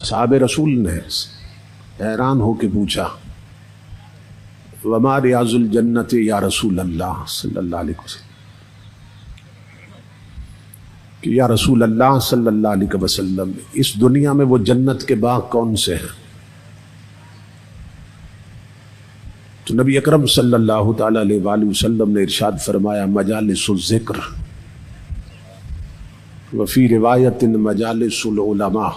اصحاب رسول نے حیران ہو کے پوچھا وما ریاض الجنت یا رسول اللہ صلی اللہ علیہ وسلم کہ یا رسول اللہ صلی اللہ علیہ وسلم اس دنیا میں وہ جنت کے باغ کون سے ہیں؟ تو نبی اکرم صلی اللہ تعالی علیہ وآلہ وسلم نے ارشاد فرمایا مجالس الذکر وفی روایت مجالس العلماء.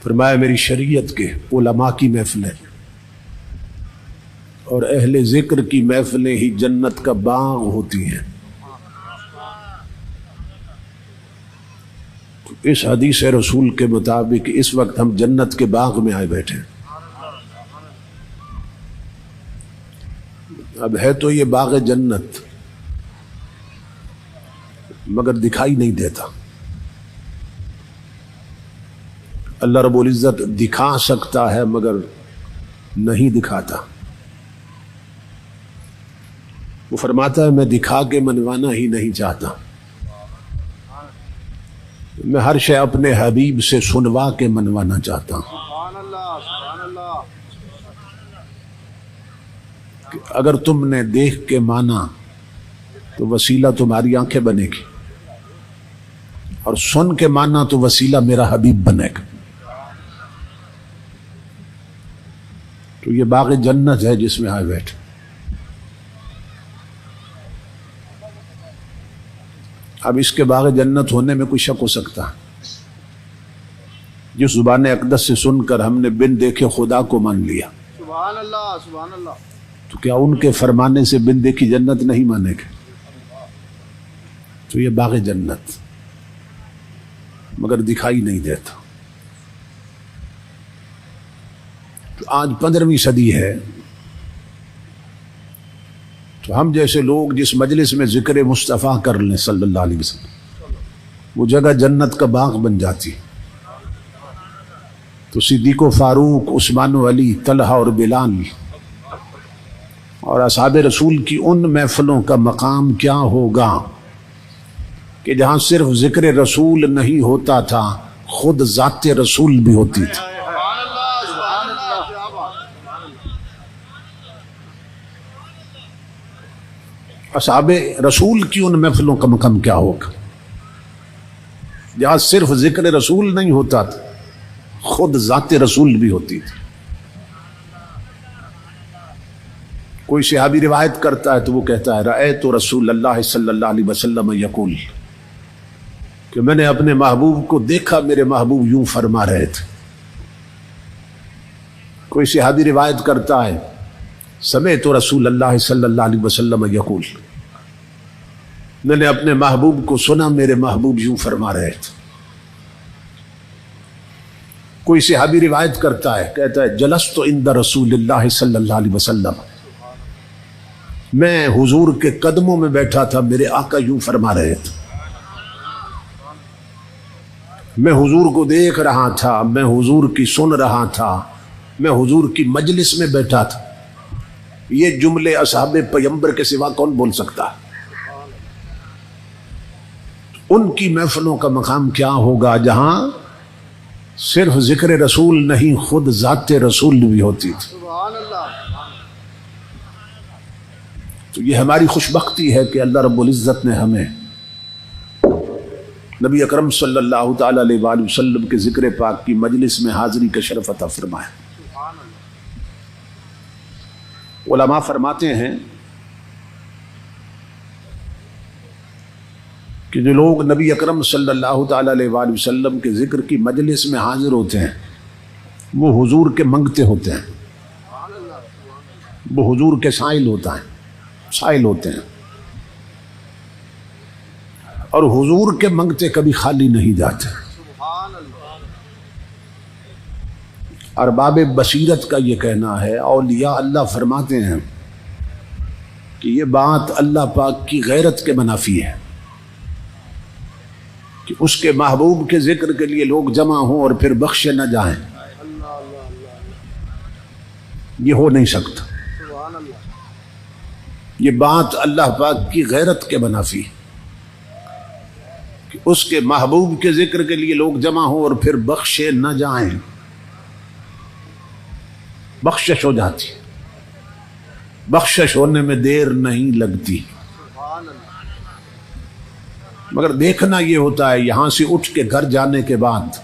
فرمایا میری شریعت کے علماء کی محفلیں اور اہل ذکر کی محفلیں ہی جنت کا باغ ہوتی ہیں. اس حدیث رسول کے مطابق اس وقت ہم جنت کے باغ میں آئے بیٹھے ہیں. اب ہے تو یہ باغ جنت مگر دکھائی نہیں دیتا. اللہ رب العزت دکھا سکتا ہے مگر نہیں دکھاتا. وہ فرماتا ہے میں دکھا کے منوانا ہی نہیں چاہتا، میں ہر شے اپنے حبیب سے سنوا کے منوانا چاہتا ہوں. کہ اگر تم نے دیکھ کے مانا تو وسیلہ تمہاری آنکھیں بنے گی، اور سن کے مانا تو وسیلہ میرا حبیب بنے گا. تو یہ باغ جنت ہے جس میں آئے بیٹھے. اب اس کے باغ جنت ہونے میں کوئی شک ہو سکتا ہے؟ جس زبان اقدس سے سن کر ہم نے بن دیکھے خدا کو مان لیا، سبحان اللہ سبحان اللہ، تو کیا ان کے فرمانے سے بن دیکھی جنت نہیں مانے گے؟ تو یہ باغ جنت مگر دکھائی نہیں دیتا. تو آج 15ویں صدی ہے، تو ہم جیسے لوگ جس مجلس میں ذکر مصطفیٰ کر لیں صلی اللہ علیہ وسلم وہ جگہ جنت کا باغ بن جاتی. تو صدیق و فاروق، عثمان و علی، طلحہ اور بلال اور اصحاب رسول کی ان محفلوں کا مقام کیا ہوگا کہ جہاں صرف ذکر رسول نہیں ہوتا تھا، خود ذات رسول بھی ہوتی تھی. اصحاب رسول کی ان محفلوں کا مقام کیا ہوگا جہاں صرف ذکر رسول نہیں ہوتا تھا، خود ذات رسول بھی ہوتی تھی. کوئی صحابی روایت کرتا ہے تو وہ کہتا ہے رأیت رسول اللہ صلی اللہ علیہ وسلم یقول کہ میں نے اپنے محبوب کو دیکھا، میرے محبوب یوں فرما رہے تھے. کوئی صحابی روایت کرتا ہے سمعت رسول اللہ صلی اللہ علیہ وسلم یقول میں نے اپنے محبوب کو سنا، میرے محبوب یوں فرما رہے تھے. کوئی صحابی روایت کرتا ہے، کہتا ہے جلست عند رسول اللہ صلی اللہ علیہ وسلم میں حضور کے قدموں میں بیٹھا تھا، میرے آقا یوں فرما رہے تھے. میں حضور کو دیکھ رہا تھا، میں حضور کی سن رہا تھا، میں حضور کی مجلس میں بیٹھا تھا. یہ جملے اصحاب پیغمبر کے سوا کون بول سکتا ہے؟ ان کی محفلوں کا مقام کیا ہوگا جہاں صرف ذکر رسول نہیں، خود ذات رسول بھی ہوتی تھی. سبحان اللہ. تو یہ ہماری خوش بختی ہے کہ اللہ رب العزت نے ہمیں نبی اکرم صلی اللہ تعالی علیہ وآلہ وسلم کے ذکر پاک کی مجلس میں حاضری کا شرف عطا فرمایا. علماء فرماتے ہیں کہ جو لوگ نبی اکرم صلی اللہ تعالی علیہ وآلہ وسلم کے ذکر کی مجلس میں حاضر ہوتے ہیں وہ حضور کے منگتے ہوتے ہیں، وہ حضور کے سائل ہوتے ہیں، اور حضور کے منگتے کبھی خالی نہیں جاتے. ارباب بصیرت کا یہ کہنا ہے، اولیاء اللہ فرماتے ہیں کہ یہ بات اللہ پاک کی غیرت کے منافی ہے کہ اس کے محبوب کے ذکر کے لیے لوگ جمع ہوں اور پھر بخشے نہ جائیں. یہ ہو نہیں سکتا. سبحان اللہ. یہ بات اللہ پاک کی غیرت کے منافی ہے کہ اس کے محبوب کے ذکر کے لیے لوگ جمع ہوں اور پھر بخشے نہ جائیں. بخشش ہو جاتی، بخشش ہونے میں دیر نہیں لگتی، سبحان اللہ. مگر دیکھنا یہ ہوتا ہے یہاں سے اٹھ کے گھر جانے کے بعد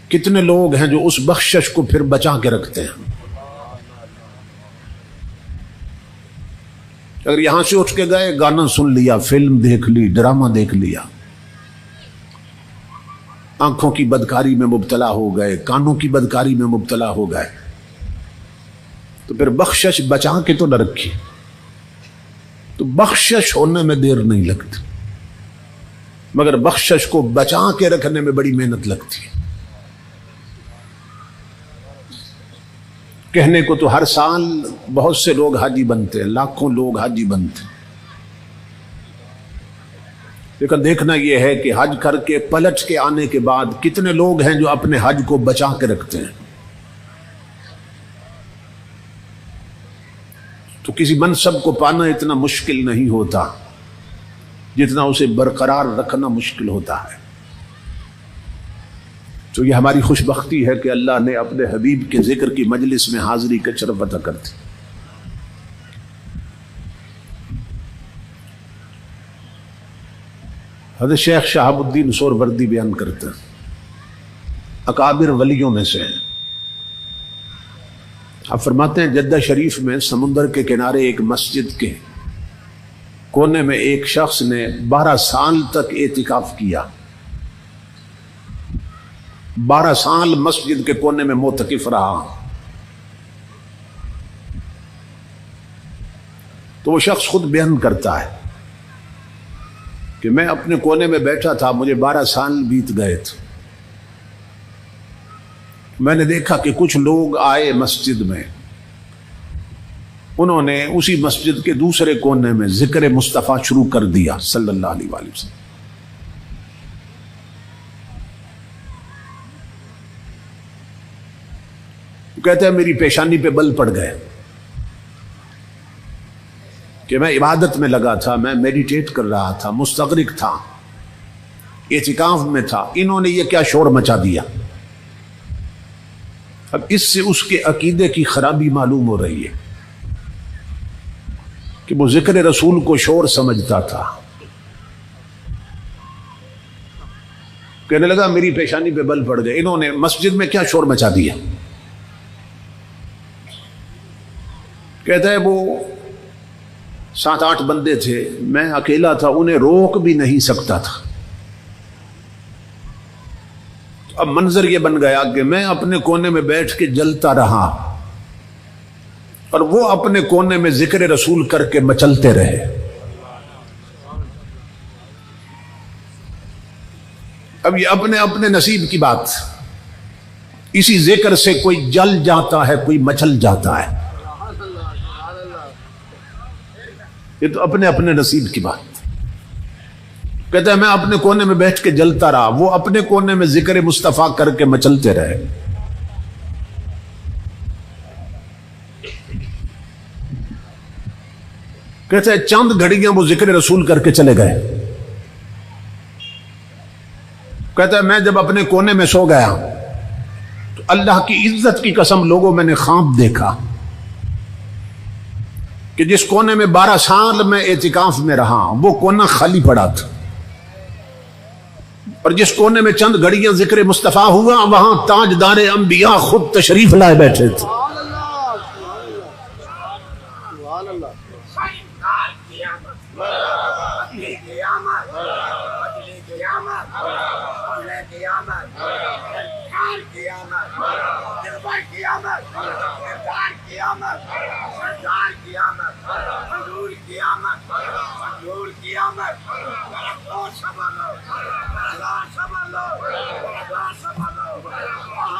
کتنے لوگ ہیں جو اس بخشش کو پھر بچا کے رکھتے ہیں. اگر یہاں سے اٹھ کے گئے، گانا سن لیا، فلم دیکھ لی، ڈرامہ دیکھ لیا، آنکھوں کی بدکاری میں مبتلا ہو گئے، کانوں کی بدکاری میں مبتلا ہو گئے، تو پھر بخشش بچا کے تو نہ رکھی. تو بخشش ہونے میں دیر نہیں لگتی، مگر بخشش کو بچا کے رکھنے میں بڑی محنت لگتی ہے. کہنے کو تو ہر سال بہت سے لوگ حاجی بنتے ہیں، لاکھوں لوگ حاجی بنتے ہیں، لیکن دیکھنا یہ ہے کہ حج کر کے پلٹ کے آنے کے بعد کتنے لوگ ہیں جو اپنے حج کو بچا کے رکھتے ہیں. تو کسی منصب کو پانا اتنا مشکل نہیں ہوتا جتنا اسے برقرار رکھنا مشکل ہوتا ہے. تو یہ ہماری خوش بختی ہے کہ اللہ نے اپنے حبیب کے ذکر کی مجلس میں حاضری کا شرف عطا کر دی. حضرت شیخ شہاب الدین سہروردی بیان کرتے ہیں، اکابر ولیوں میں سے ہیں. آپ فرماتے ہیں جدہ شریف میں سمندر کے کنارے ایک مسجد کے کونے میں ایک شخص نے 12 سال تک اعتکاف کیا. 12 سال مسجد کے کونے میں معتکف رہا. تو وہ شخص خود بیان کرتا ہے کہ میں اپنے کونے میں بیٹھا تھا، مجھے 12 سال بیت گئے تھے. میں نے دیکھا کہ کچھ لوگ آئے مسجد میں، انہوں نے اسی مسجد کے دوسرے کونے میں ذکر مصطفیٰ شروع کر دیا صلی اللہ علیہ وآلہ وسلم. کہتے ہیں میری پیشانی پہ بل پڑ گئے کہ میں عبادت میں لگا تھا، میں میڈیٹیٹ کر رہا تھا، مستغرق تھا، اعتکاف میں تھا، انہوں نے یہ کیا شور مچا دیا. اب اس سے اس کے عقیدے کی خرابی معلوم ہو رہی ہے کہ وہ ذکر رسول کو شور سمجھتا تھا. کہنے لگا میری پیشانی پہ بل پڑ گئے، انہوں نے مسجد میں کیا شور مچا دیا. کہتا ہے وہ 7-8 بندے تھے، میں اکیلا تھا، انہیں روک بھی نہیں سکتا تھا. اب منظر یہ بن گیا کہ میں اپنے کونے میں بیٹھ کے جلتا رہا اور وہ اپنے کونے میں ذکر رسول کر کے مچلتے رہے. اب یہ اپنے اپنے نصیب کی بات. اسی ذکر سے کوئی جل جاتا ہے، کوئی مچل جاتا ہے. یہ تو اپنے اپنے نصیب کی بات. کہتا ہے میں اپنے کونے میں بیٹھ کے جلتا رہا، وہ اپنے کونے میں ذکر مصطفیٰ کر کے مچلتے رہے. کہتا ہے چند گھڑیاں وہ ذکر رسول کر کے چلے گئے. کہتا ہے میں جب اپنے کونے میں سو گیا تو اللہ کی عزت کی قسم لوگوں میں نے خواب دیکھا کہ جس کونے میں 12 سال میں اعتکاف میں رہا وہ کونا خالی پڑا تھا، اور جس کونے میں چند گھڑیاں ذکر مصطفیٰ ہوا وہاں تاجدار انبیاء خود تشریف لائے بیٹھے تھے. سبحان اللہ.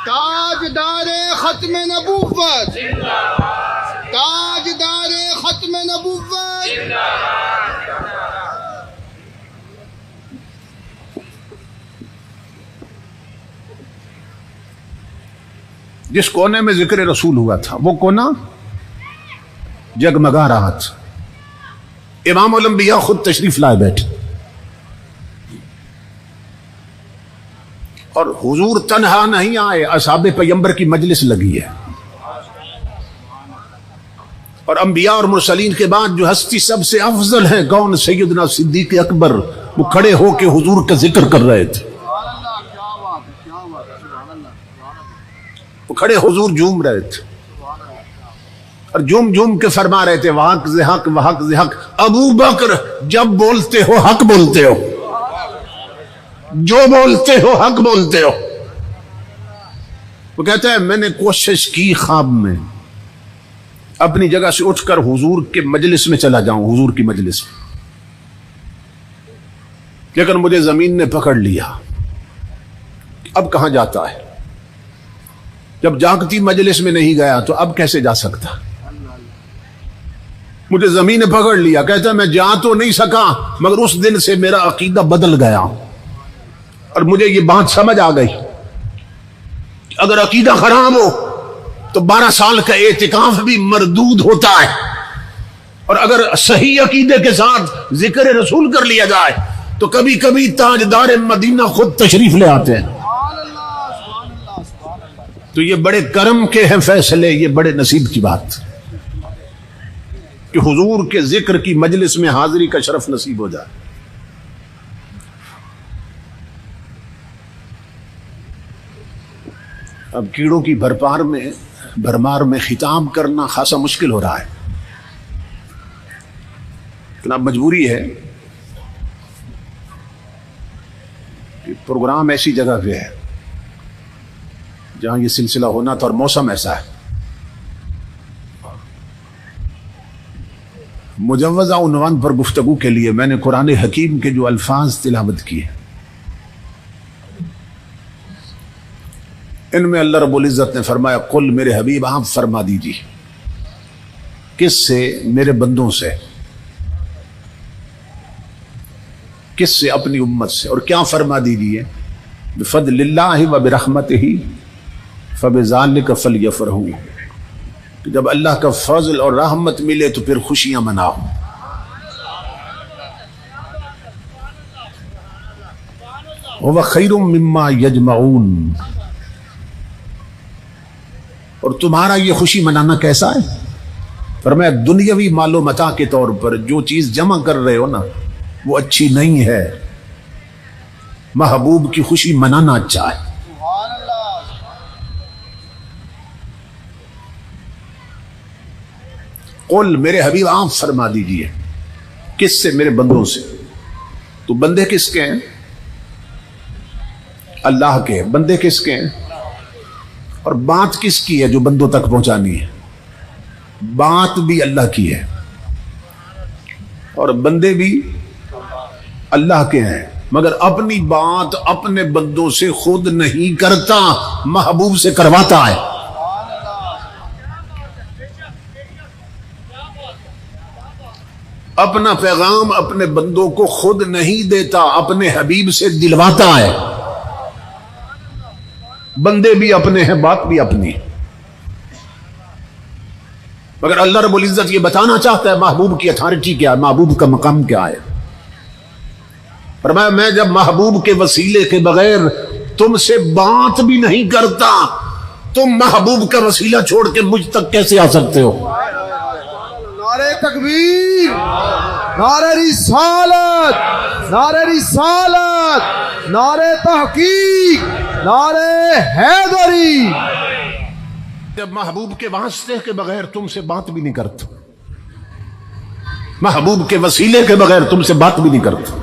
تاجدار ختم نبوت، تاجدار ختم نبوت. جس کونے میں ذکر رسول ہوا تھا وہ کونا جگمگا رہا تھا. امام الانبیاء خود تشریف لائے بیٹھے اور حضور تنہا نہیں آئے، اصحاب پیغمبر کی مجلس لگی ہے. اور انبیاء اور مرسلین کے بعد جو ہستی سب سے افضل ہے کون؟ سیدنا صدیق اکبر. وہ کھڑے ہو کے حضور کا ذکر کر رہے تھے. وہ کھڑے حضور جھوم رہے تھے اور جھوم جھوم کے فرما رہے تھے وحق زحق وحق زحق. ابو بکر جب بولتے ہو حق بولتے ہو، جو بولتے ہو حق بولتے ہو. وہ کہتے ہیں میں نے کوشش کی خواب میں اپنی جگہ سے اٹھ کر حضور کے مجلس میں چلا جاؤں، حضور کی مجلس میں، لیکن مجھے زمین نے پکڑ لیا. اب کہاں جاتا ہے؟ جب جاگتی مجلس میں نہیں گیا تو اب کیسے جا سکتا؟ مجھے زمین نے پکڑ لیا. کہتا ہے میں جا تو نہیں سکا مگر اس دن سے میرا عقیدہ بدل گیا اور مجھے یہ بات سمجھ آ گئی اگر عقیدہ خراب ہو تو 12 سال کا اعتکاف بھی مردود ہوتا ہے، اور اگر صحیح عقیدے کے ساتھ ذکر رسول کر لیا جائے تو کبھی کبھی تاجدار مدینہ خود تشریف لے آتے ہیں. تو یہ بڑے کرم کے ہیں فیصلے، یہ بڑے نصیب کی بات کہ حضور کے ذکر کی مجلس میں حاضری کا شرف نصیب ہو جائے. اب کیڑوں کی بھرمار میں خطاب کرنا خاصا مشکل ہو رہا ہے، لیکن اب مجبوری ہے کہ پروگرام ایسی جگہ پہ ہے جہاں یہ سلسلہ ہونا تھا اور موسم ایسا ہے. مجوزہ عنوان پر گفتگو کے لیے میں نے قرآن حکیم کے جو الفاظ تلاوت کیے ان میں اللہ رب العزت نے فرمایا قل میرے حبیب آپ فرما دیجیے. کس سے؟ میرے بندوں سے. کس سے؟ اپنی امت سے. اور کیا فرما دیجیے؟ بفضل اللہ وبرحمتہ فبذلک فلیفرحوا، کہ جب اللہ کا فضل اور رحمت ملے تو پھر خوشیاں مناؤ. وَهُوَ خَيْرٌ مِّمَّا يَجْمَعُونَ، اور تمہارا یہ خوشی منانا کیسا ہے؟ فرمایا دنیاوی مال و متاع کے طور پر جو چیز جمع کر رہے ہو نا وہ اچھی نہیں ہے، محبوب کی خوشی منانا اچھا ہے. قل میرے حبیب آپ فرما دیجئے. کس سے؟ میرے بندوں سے. تو بندے کس کے ہیں؟ اللہ کے. بندے کس کے ہیں؟ اور بات کس کی ہے جو بندوں تک پہنچانی ہے؟ بات بھی اللہ کی ہے اور بندے بھی اللہ کے ہیں، مگر اپنی بات اپنے بندوں سے خود نہیں کرتا، محبوب سے کرواتا ہے. اپنا پیغام اپنے بندوں کو خود نہیں دیتا، اپنے حبیب سے دلواتا ہے. بندے بھی اپنے ہیں، بات بھی اپنی، مگر اللہ رب العزت یہ بتانا چاہتا ہے محبوب کی اتھارٹی کیا ہے، محبوب کا مقام کیا ہے. فرمایا میں جب محبوب کے وسیلے کے بغیر تم سے بات بھی نہیں کرتا، تم محبوب کا وسیلہ چھوڑ کے مجھ تک کیسے آ سکتے ہو؟ نعرہ تکبیر، نعرہ رسالت، نعرہ رسالت، نعرہ تحقیق، نعرہ حیدری. جب محبوب کے واسطے کے بغیر تم سے بات بھی نہیں کرتا، محبوب کے وسیلے کے بغیر تم سے بات بھی نہیں کرتا،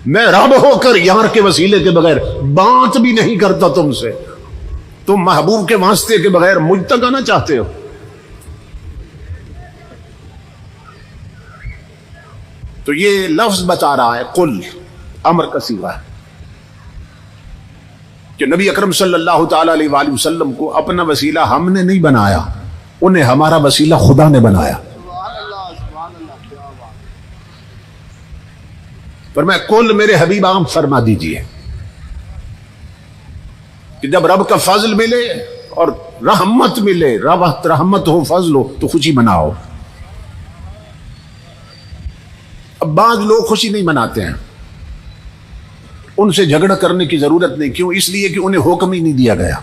میں رب ہو کر یار کے وسیلے کے بغیر بات بھی نہیں کرتا تم سے، تم محبوب کے واسطے کے بغیر مجھ تک آنا چاہتے ہو. تو یہ لفظ بتا رہا ہے قل، امر کا صیغہ ہے کہ نبی اکرم صلی اللہ تعالی علیہ وآلہ وسلم کو اپنا وسیلہ ہم نے نہیں بنایا، انہیں ہمارا وسیلہ خدا نے بنایا. پر میں قل میرے حبیب آپ فرما دیجئے. کہ جب رب کا فضل ملے اور رحمت ملے، رحمت ہو فضل ہو تو خوشی مناؤ۔ اب بعض لوگ خوشی نہیں مناتے ہیں، ان سے جھگڑا کرنے کی ضرورت نہیں، کیوں؟ اس لیے کہ انہیں حکم ہی نہیں دیا گیا۔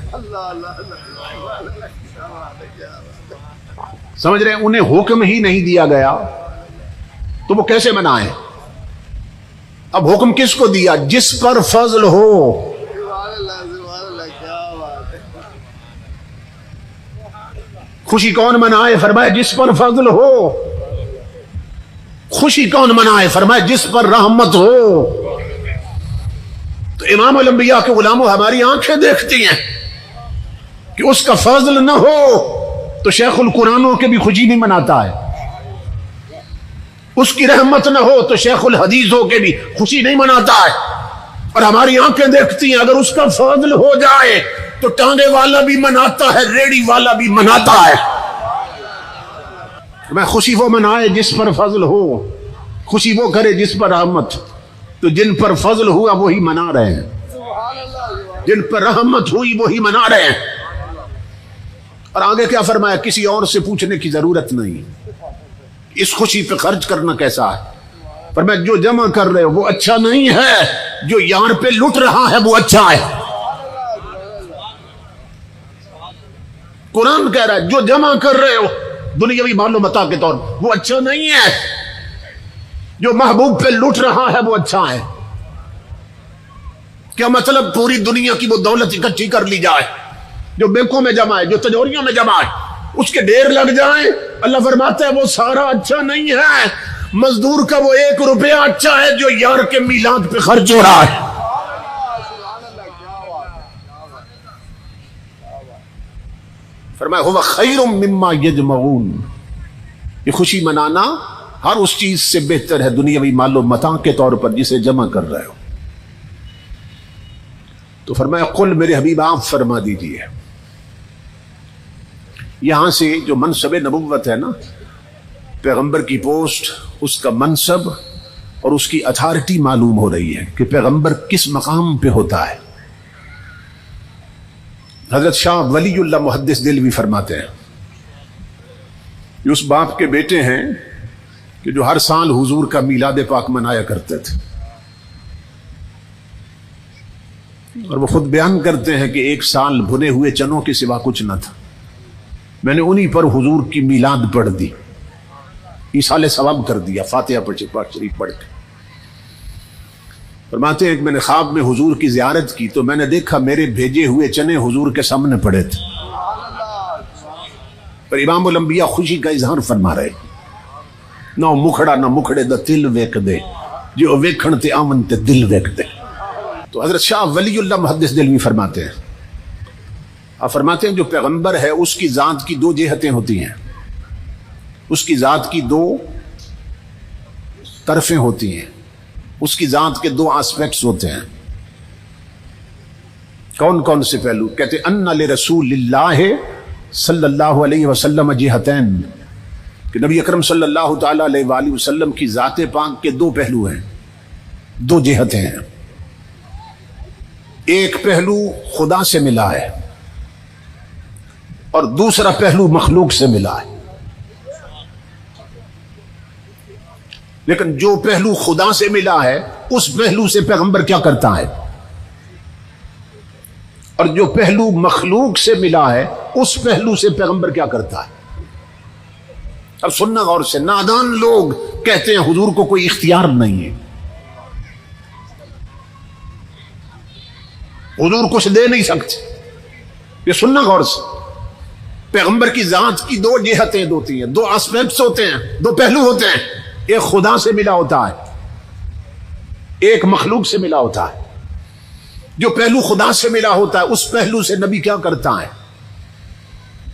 سمجھ رہے ہیں؟ انہیں حکم ہی نہیں دیا گیا تو وہ کیسے منائیں؟ اب حکم کس کو دیا؟ جس پر فضل ہو۔ خوشی کون منائے؟ فرمایا جس پر فضل ہو۔ خوشی کون منائے؟ فرمایا جس پر رحمت ہو۔ تو امام الانبیاء کے غلاموں، ہماری آنکھیں دیکھتی ہیں کہ اس کا فضل نہ ہو تو شیخ القرآن ہو کے بھی خوشی نہیں مناتا ہے، اس کی رحمت نہ ہو تو شیخ الحدیث ہو کے بھی خوشی نہیں مناتا ہے۔ اور ہماری آنکھیں دیکھتی ہیں اگر اس کا فضل ہو جائے تو ٹانگے والا بھی مناتا ہے، ریڑی والا بھی مناتا ہے۔ میں خوشی وہ منائے جس پر فضل ہو، خوشی وہ کرے جس پر رحمت۔ تو جن پر فضل ہوا وہی منا رہے ہیں، جن پر رحمت ہوئی وہی منا رہے ہیں۔ اور آگے کیا فرمایا؟ کسی اور سے پوچھنے کی ضرورت نہیں، اس خوشی پہ خرچ کرنا کیسا ہے؟ فرمایا جو جمع کر رہے ہو وہ اچھا نہیں ہے، جو یار پہ لٹ رہا ہے وہ اچھا ہے۔ قرآن کہہ رہا ہے جو جمع کر رہے ہو دنیاوی مال و متاع کے طور پر وہ اچھا نہیں ہے، جو محبوب پہ لٹ رہا ہے وہ اچھا ہے۔ کیا مطلب؟ پوری دنیا کی وہ دولت اکٹھی کر لی جائے جو بینکوں میں جمع ہے، جو تجوریوں میں جمع ہے، اس کے ڈھیر لگ جائیں، اللہ فرماتا ہے وہ سارا اچھا نہیں ہے۔ مزدور کا وہ 1 روپیہ اچھا ہے جو یار کے میلاد پہ خرچ ہو رہا ہے۔ فرمایا هو خیر مما یجمعون، یہ خوشی منانا ہر اس چیز سے بہتر ہے دنیاوی مال و متاع کے طور پر جسے جمع کر رہے ہو۔ تو فرمایا قل، میرے حبیب آپ فرما دیجئے، یہاں سے جو منصب نبوت ہے نا، پیغمبر کی پوسٹ، اس کا منصب اور اس کی اتھارٹی معلوم ہو رہی ہے کہ پیغمبر کس مقام پہ ہوتا ہے۔ حضرت شاہ ولی اللہ محدث دہلوی فرماتے ہیں کہ اس باپ کے بیٹے ہیں کہ جو ہر سال حضور کا میلاد پاک منایا کرتے تھے، اور وہ خود بیان کرتے ہیں کہ 1 سال بھنے ہوئے چنوں کے سوا کچھ نہ تھا، میں نے انہی پر حضور کی میلاد پڑھ دی، ایصال ثواب کر دیا، فاتحہ شریف پڑھ کے۔ فرماتے ہیں کہ میں نے خواب میں حضور کی زیارت کی تو میں نے دیکھا میرے بھیجے ہوئے چنے حضور کے سامنے پڑے تھے، پر امام الانبیاء خوشی کا اظہار فرما رہے، نہ مکھڑا نہ مکھڑے دا دل ویک دے، جو ویکھن تے آمن تے دل ویک دے۔ تو حضرت شاہ ولی اللہ محدث دہلوی فرماتے ہیں، آپ فرماتے ہیں جو پیغمبر ہے اس کی ذات کی 2 جہتیں ہوتی ہیں، اس کی ذات کی 2 طرفیں ہوتی ہیں، اس کی ذات کے 2 آسپیکٹس ہوتے ہیں۔ کون کون سے پہلو؟ کہتے ہیں ان لرسول اللہ صلی اللہ علیہ وسلم جہتین، کہ نبی اکرم صلی اللہ تعالی علیہ وآلہ وسلم کی ذات پاک کے 2 پہلو ہیں، 2 جہتیں ہیں۔ ایک پہلو خدا سے ملا ہے اور دوسرا پہلو مخلوق سے ملا ہے۔ لیکن جو پہلو خدا سے ملا ہے اس پہلو سے پیغمبر کیا کرتا ہے، اور جو پہلو مخلوق سے ملا ہے اس پہلو سے پیغمبر کیا کرتا ہے۔ اب سننا غور سے، نادان لوگ کہتے ہیں حضور کو کوئی اختیار نہیں ہے، حضور کچھ دے نہیں سکتے۔ یہ سننا غور سے، پیغمبر کی ذات کی 2 جہتیں ہوتی ہیں، 2 آسپیکٹس ہوتے ہیں، 2 پہلو ہوتے ہیں، ایک خدا سے ملا ہوتا ہے، ایک مخلوق سے ملا ہوتا ہے۔ جو پہلو خدا سے ملا ہوتا ہے اس پہلو سے نبی کیا کرتا ہے،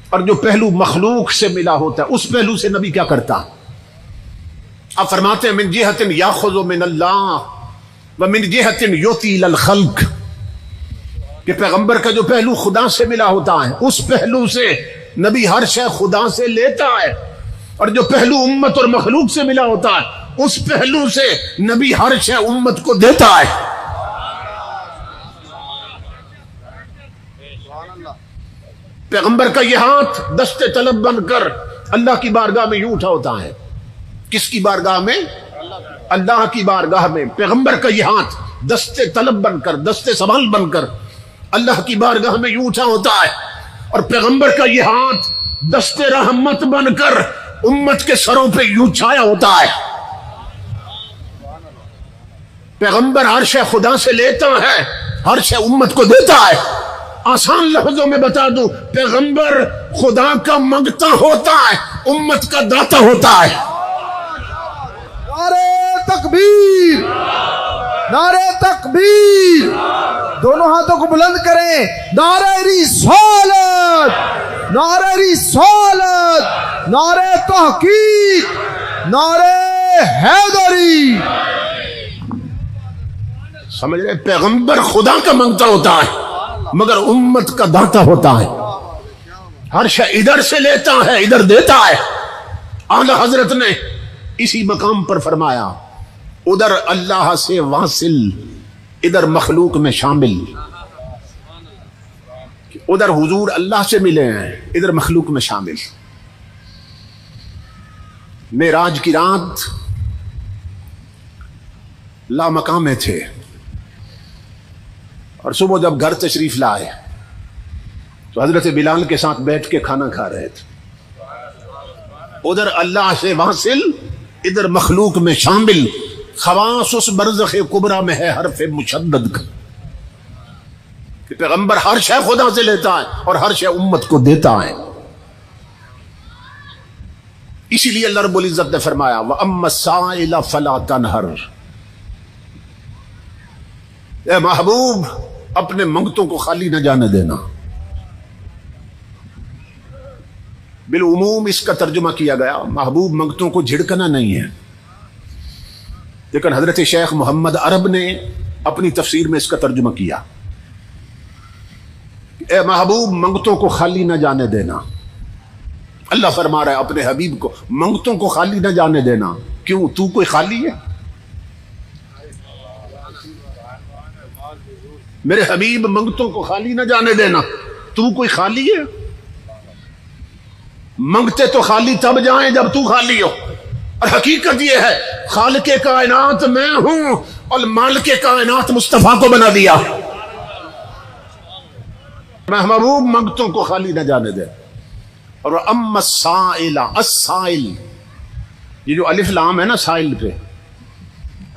اور جو پہلو مخلوق سے ملا ہوتا ہے اس پہلو سے نبی کیا کرتا ہے۔ آپ فرماتے ہیں من جہت یاخذ من اللہ ومن جہت یعطی للخلق، کہ پیغمبر کا جو پہلو خدا سے ملا ہوتا ہے اس پہلو سے نبی ہر شے خدا سے لیتا ہے، اور جو پہلو امت اور مخلوق سے ملا ہوتا ہے اس پہلو سے نبی ہر شے امت کو دیتا ہے۔ پیغمبر کا یہ ہاتھ دست طلب بن کر اللہ کی بارگاہ میں یوں اٹھا ہوتا ہے. کس کی بارگاہ میں؟ اللہ کی بارگاہ میں. پیغمبر کا یہ ہاتھ دست طلب بن کر، دست سوال بن کر اللہ کی بارگاہ میں یوں اٹھا ہوتا ہے، اور پیغمبر کا یہ ہاتھ دست رحمت بن کر امت کے سروں پہ یوں چھایا ہوتا ہے. پیغمبر ہر شے خدا سے لیتا ہے، ہر شے امت کو دیتا ہے. آسان لفظوں میں بتا دوں، پیغمبر خدا کا منگتا ہوتا ہے، امت کا داتا ہوتا ہے. نعرہ تکبیر، نعرہ تکبیر، دونوں ہاتھوں کو بلند کریں. نعرہ رسالت، نعرہ رسالت، نعرہ تحقیق، نعرہ حیدری. سمجھ رہے؟ پیغمبر خدا کا منگتا ہوتا ہے مگر امت کا داتا ہوتا ہے. ہر شے ادھر سے لیتا ہے، ادھر دیتا ہے. اعلی حضرت نے اسی مقام پر فرمایا، ادھر اللہ سے واصل، ادھر مخلوق میں شامل. ادھر حضور اللہ سے ملے ہیں، ادھر مخلوق میں شامل. معراج کی رات لامقام میں تھے، اور صبح جب گھر تشریف لائے تو حضرت بلال کے ساتھ بیٹھ کے کھانا کھا رہے تھے. ادھر اللہ سے واصل، ادھر مخلوق میں شامل. خواص اس برزخ کبریٰ میں ہے حرف مشدد کا کہ پیغمبر ہر شے خدا سے لیتا ہے اور ہر شے امت کو دیتا ہے. اسی لیے اللہ رب العزت نے فرمایا وَأَمَّا السَّائِلَ فَلَا تَنْهَرْ. اے محبوب اپنے منگتوں کو خالی نہ جانے دینا. بالعموم اس کا ترجمہ کیا گیا، محبوب منگتوں کو جھڑکنا نہیں ہے، لیکن حضرت شیخ محمد عرب نے اپنی تفسیر میں اس کا ترجمہ کیا، اے محبوب منگتوں کو خالی نہ جانے دینا. اللہ فرما رہا ہے اپنے حبیب کو منگتوں کو خالی نہ جانے دینا. کیوں؟ تو کوئی خالی ہے؟ میرے حبیب منگتوں کو خالی نہ جانے دینا. تو کوئی خالی ہے؟ منگتے تو خالی تب جائیں جب تو خالی ہو. اور حقیقت یہ ہے خالق کائنات میں ہوں اور مالک کائنات مصطفیٰ کو بنا دیا. محبوب منگتوں کو خالی نہ جانے دے. اور اما السائل، السائل یہ جو الف لام ہے نا سائل پہ،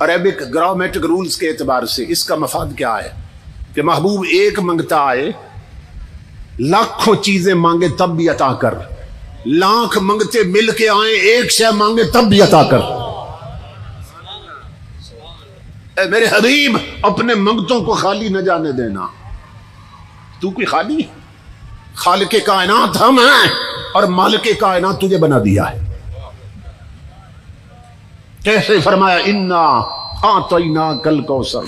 عربک گرامیٹک رولز کے اعتبار سے اس کا مفاد کیا ہے کہ محبوب ایک منگتا آئے، لاکھوں چیزیں مانگے تب بھی عطا کر. لاکھ منگتے مل کے آئیں، ایک شے مانگے تب بھی عطا کر. اے میرے حبیب اپنے منگتوں کو خالی نہ جانے دینا. تو کوئی خالی؟ خالق کائنات ہم ہیں اور مالک کائنات تجھے بنا دیا ہے. کیسے فرمایا انا اعطیناک الکوثر،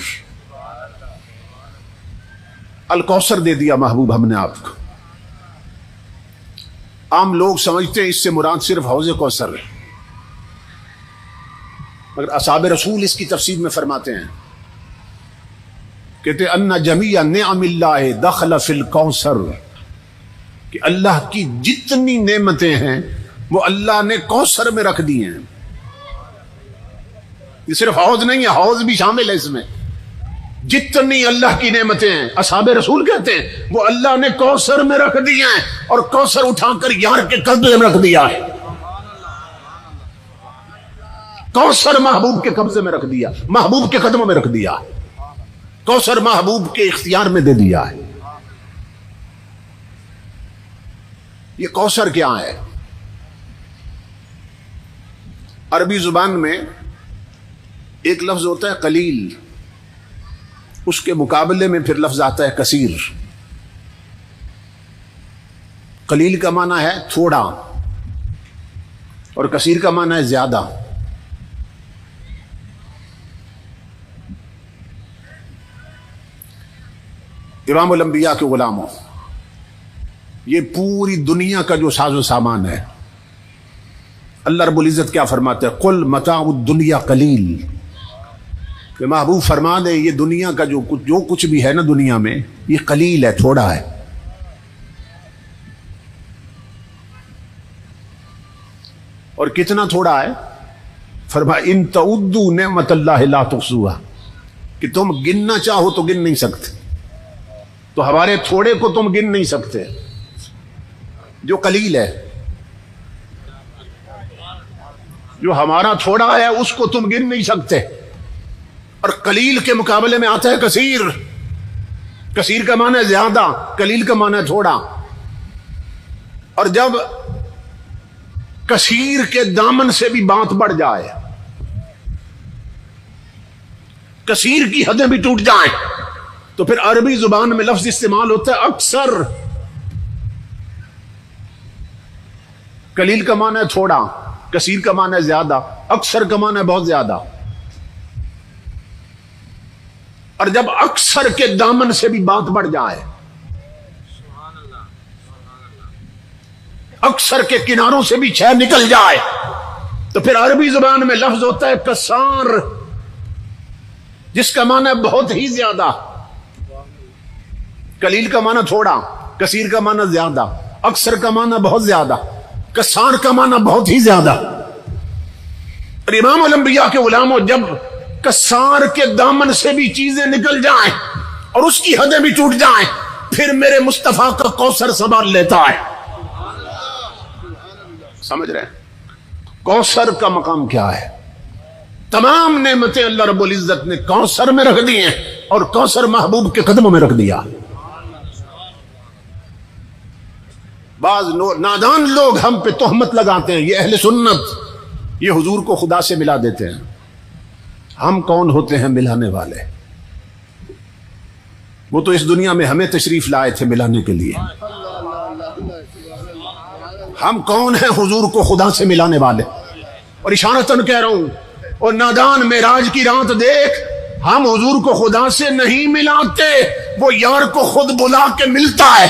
الکوثر دے دیا محبوب ہم نے آپ کو. عام لوگ سمجھتے ہیں اس سے مراد صرف حوض کوثر ہے، مگر اصحاب رسول اس کی تفسیر میں فرماتے ہیں، کہتے ان جمیع نعم اللہ دخل فی الکوثر، کہ اللہ کی جتنی نعمتیں ہیں وہ اللہ نے کوثر میں رکھ دی ہیں. یہ صرف حوض نہیں ہے، حوض بھی شامل ہے اس میں. جتنی اللہ کی نعمتیں ہیں اصحاب رسول کہتے ہیں وہ اللہ نے کوثر میں رکھ دی ہیں، اور کوثر اٹھا کر یار کے قبضے میں رکھ دیا ہے. کوثر محبوب کے قبضے میں رکھ دیا، محبوب کے قدموں میں رکھ دیا. کوثر محبوب کے اختیار میں دے دیا ہے. یہ کوثر کیا ہے؟ عربی زبان میں ایک لفظ ہوتا ہے قلیل، اس کے مقابلے میں پھر لفظ آتا ہے کثیر. قلیل کا معنی ہے تھوڑا اور کثیر کا معنی ہے زیادہ. امام الانبیاء کے غلاموں، یہ پوری دنیا کا جو ساز و سامان ہے، اللہ رب العزت کیا فرماتے ہیں؟ قل متاع الدنیا قلیل، کہ محبوب فرما دے یہ دنیا کا جو کچھ بھی ہے نا دنیا میں، یہ قلیل ہے، تھوڑا ہے. اور کتنا تھوڑا ہے؟ فرمایا ان تعدوا نعمت اللہ لا تحصوها، کہ تم گننا چاہو تو گن نہیں سکتے. تو ہمارے تھوڑے کو تم گن نہیں سکتے، جو قلیل ہے، جو ہمارا تھوڑا ہے اس کو تم گن نہیں سکتے. اور قلیل کے مقابلے میں آتا ہے کثیر. کثیر کا معنی ہے زیادہ، قلیل کا معنی ہے تھوڑا. اور جب کثیر کے دامن سے بھی بات بڑھ جائے، کثیر کی حدیں بھی ٹوٹ جائیں، تو پھر عربی زبان میں لفظ استعمال ہوتا ہے اکثر. قلیل کا معنی ہے تھوڑا، کثیر کا معنی ہے زیادہ، اکثر کا معنی ہے بہت زیادہ. اور جب اکثر کے دامن سے بھی بات بڑھ جائے، اکثر کے کناروں سے بھی چھے نکل جائے، تو پھر عربی زبان میں لفظ ہوتا ہے کسار، جس کا معنی ہے بہت ہی زیادہ. قلیل کا معنی تھوڑا، کثیر کا معنی زیادہ، اکثر کا معنی بہت زیادہ، کسار کا معنی بہت ہی زیادہ. اور امام الانبیاء کے غلاموں، جب کسار کے دامن سے بھی چیزیں نکل جائیں اور اس کی حدیں بھی ٹوٹ جائیں، پھر میرے مصطفیٰ کا کوثر سنبھال لیتا ہے. سمجھ رہے ہیں کوثر کا مقام کیا ہے؟ تمام نعمتیں اللہ رب العزت نے کوثر میں رکھ دی ہیں، اور کوثر محبوب کے قدموں میں رکھ دیا. بعض نادان لوگ ہم پہ تہمت لگاتے ہیں، یہ اہل سنت، یہ حضور کو خدا سے ملا دیتے ہیں. ہم کون ہوتے ہیں ملانے والے؟ وہ تو اس دنیا میں ہمیں تشریف لائے تھے ملانے کے لیے. ہم کون ہیں حضور کو خدا سے ملانے والے؟ اور اشارتاً کہہ رہا ہوں، اور نادان معراج کی رات دیکھ، ہم حضور کو خدا سے نہیں ملاتے، وہ یار کو خود بلا کے ملتا ہے.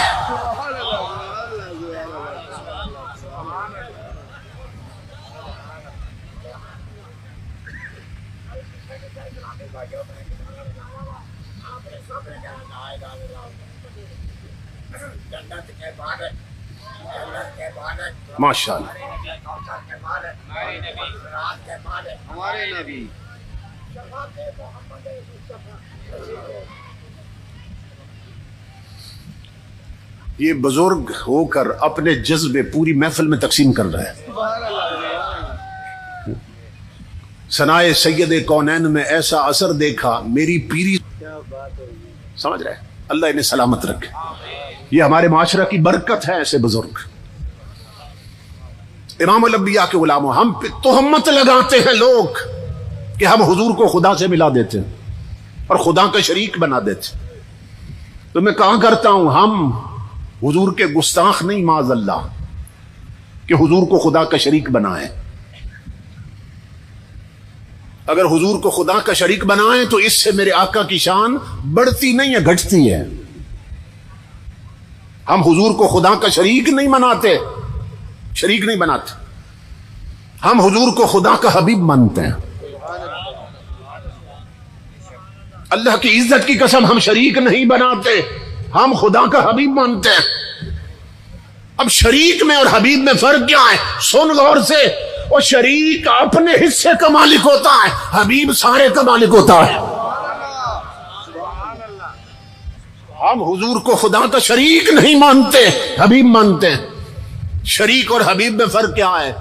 ماشاء اللہ. ہمارے نبی یہ بزرگ ہو کر اپنے جذبے پوری محفل میں تقسیم کر رہا ہے. ثنائے سید کونین میں ایسا اثر دیکھا، میری پیری. سمجھ رہے؟ اللہ انہیں سلامت رکھے. یہ ہمارے معاشرہ کی برکت ہے ایسے بزرگ. امام الانبیاء کے غلاموں، ہم پہ تہمت لگاتے ہیں لوگ کہ ہم حضور کو خدا سے ملا دیتے ہیں اور خدا کا شریک بنا دیتے. تو میں کہاں کرتا ہوں، ہم حضور کے گستاخ نہیں معاذ اللہ کہ حضور کو خدا کا شریک بنائیں. اگر حضور کو خدا کا شریک بنائیں تو اس سے میرے آقا کی شان بڑھتی نہیں ہے، گھٹتی ہے. ہم حضور کو خدا کا شریک نہیں بناتے، شریک نہیں بناتے. ہم حضور کو خدا کا حبیب مانتے ہیں. اللہ کی عزت کی قسم، ہم شریک نہیں بناتے، ہم خدا کا حبیب مانتے ہیں. اب شریک میں اور حبیب میں فرق کیا ہے؟ سن غور سے. وہ شریک اپنے حصے کا مالک ہوتا ہے، حبیب سارے کا مالک ہوتا ہے. ہم حضور کو خدا کا شریک نہیں مانتے، حبیب مانتے ہیں. شریک اور حبیب میں فرق کیا ہے؟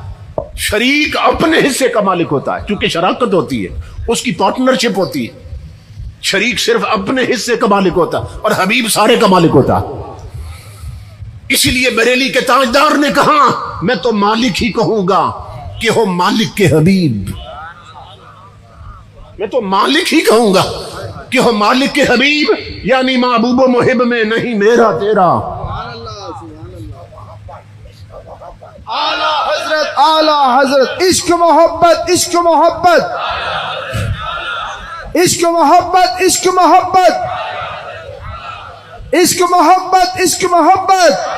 شریک اپنے حصے کا مالک ہوتا ہے، کیونکہ شراکت ہوتی ہے، اس کی پارٹنرشپ ہوتی ہے. شریک صرف اپنے حصے کا مالک ہوتا ہے اور حبیب سارے کا مالک ہوتا ہے. اسی لیے بریلی کے تاجدار نے کہا، میں تو مالک ہی کہوں گا کہ ہو مالک کے حبیب. میں تو مالک ہی کہوں گا کہ ہو مالک کے حبیب، یعنی محبوب و محب میں نہیں میرا تیرا. اعلی حضرت، اعلی حضرت. عشق محبت، عشق محبت، عشق محبت، عشق محبت، عشق محبت، عشق محبت.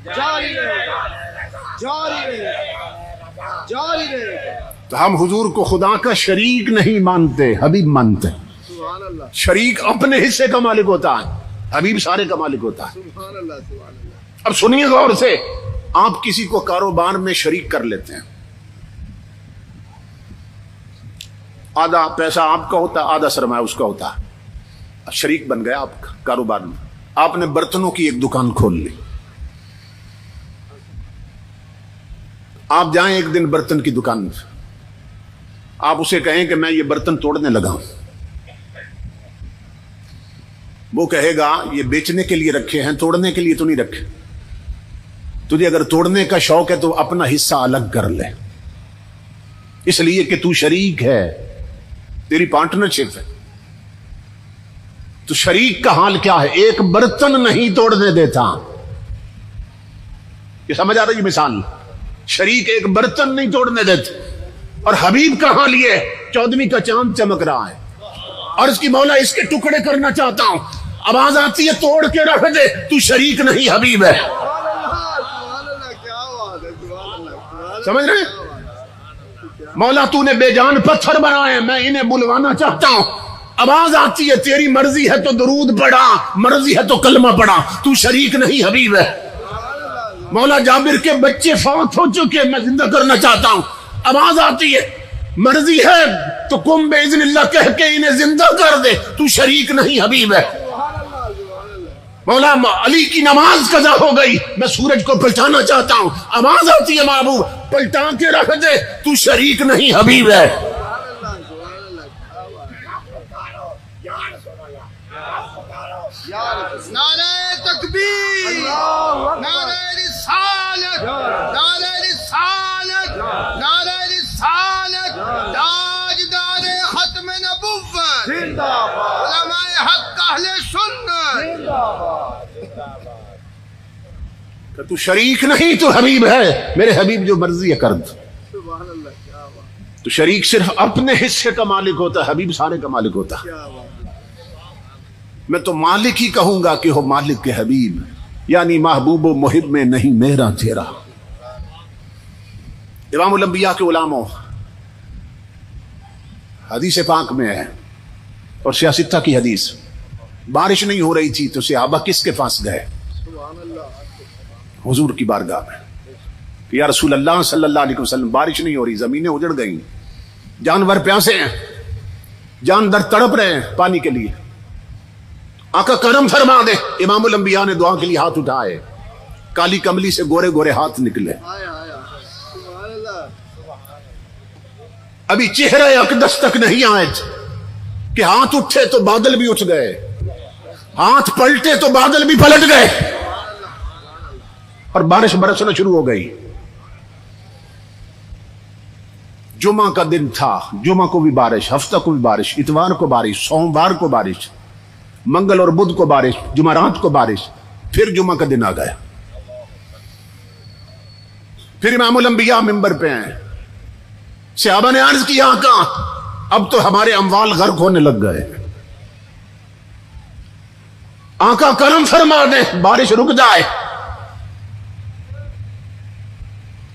جاری رہے، جاری رہے، جاری رہے. تو ہم حضور کو خدا کا شریک نہیں مانتے، حبیب مانتے ہیں. سبحان اللہ، شریک اپنے حصے کا مالک ہوتا ہے، حبیب سارے کا مالک ہوتا ہے. سبحان اللہ، سبحان اللہ. اب سنیے غور سے، آپ کسی کو کاروبار میں شریک کر لیتے ہیں، آدھا پیسہ آپ کا ہوتا، آدھا سرمایہ اس کا ہوتا، شریک بن گیا آپ کاروبار میں. آپ نے برتنوں کی ایک دکان کھول لی. آپ جائیں ایک دن برتن کی دکان میں، آپ اسے کہیں کہ میں یہ برتن توڑنے لگا ہوں. وہ کہے گا یہ بیچنے کے لیے رکھے ہیں، توڑنے کے لیے تو نہیں رکھے. تجھے اگر توڑنے کا شوق ہے تو اپنا حصہ الگ کر لے، اس لیے کہ تو شریک ہے، تیری پارٹنرشپ ہے. تو شریک کا حال کیا ہے؟ ایک برتن نہیں توڑنے دیتا. یہ سمجھ آ رہی ہے مثال؟ شریک ایک برتن نہیں توڑنے دیتے. اور حبیب کا حال یہ ہے، 14ویں کا چاند چمک رہا ہے اور اس کی مولا اس کے ٹکڑے کرنا چاہتا ہوں، آواز آتی ہے توڑ کے رکھ دے، تو شریک نہیں حبیب ہے. سمجھ رہے ہیں؟ مولا تو نے بے جان پتھر بنائے، میں انہیں بلوانا چاہتا ہوں. آواز آتی ہے تیری مرضی ہے تو درود پڑھا، مرضی ہے تو کلمہ پڑھا، تو شریک نہیں حبیب ہے. مولا جابر کے بچے فوت ہو چکے، میں زندہ کرنا چاہتا ہوں. آواز آتی ہے مرضی ہے تو کم باذن اللہ کہہ کے انہیں زندہ کر دے، تو شریک نہیں حبیب ہے. مولا علی کی نماز قضا ہو گئی، میں سورج کو پلٹانا چاہتا ہوں. آواز آتی ہے محبوب پلٹا کے رکھ دے، تو شریک نہیں حبیب ہے. نعرہ تکبیر، نعرہ رسالت، نعرہ رسالت، نعرہ رسالت، تاجدار ختم نبوت، علماء حق اہل سنت. کہ تو شریک نہیں تو حبیب ہے. میرے حبیب جو مرضی ہے کر دو. تو شریک صرف اپنے حصے کا مالک ہوتا ہے، حبیب سارے کا مالک ہوتا ہے. میں تو مالک ہی کہوں گا کہ ہو مالک کے حبیب، یعنی محبوب و محب میں نہیں میرا تیرا. امام الانبیاء کے علماء حدیث پاک میں ہے اور سیاستہ کی حدیث، بارش نہیں ہو رہی تھی تو صحابہ کس کے پاس گئے؟ حضور کی بارگاہ میں کہ یا رسول اللہ صلی اللہ علیہ وسلم بارش نہیں ہو رہی، زمینیں اجڑ گئیں، جانور پیاسے ہیں، جاندار تڑپ رہے ہیں پانی کے لیے، آقا کرم فرما دے. امام الانبیاء نے دعا کے لیے ہاتھ اٹھائے، کالی کملی سے گورے گورے ہاتھ نکلے. ابھی چہرہ اقدس تک نہیں آئے کہ ہاتھ اٹھے تو بادل بھی اٹھ گئے، ہاتھ پلٹے تو بادل بھی پلٹ گئے اور بارش برسنا شروع ہو گئی. جمعہ کا دن تھا، جمعہ کو بھی بارش، ہفتہ کو بھی بارش، اتوار کو بارش، سوموار کو بارش، منگل اور بدھ کو بارش، جمعرات کو بارش. پھر جمعہ کا دن آ گیا. پھر امام الانبیاء منبر پہ ہیں. صحابہ نے عرض کیا آقا اب تو ہمارے اموال غرق ہونے لگ گئے، آقا کرم فرما دیں بارش رک جائے.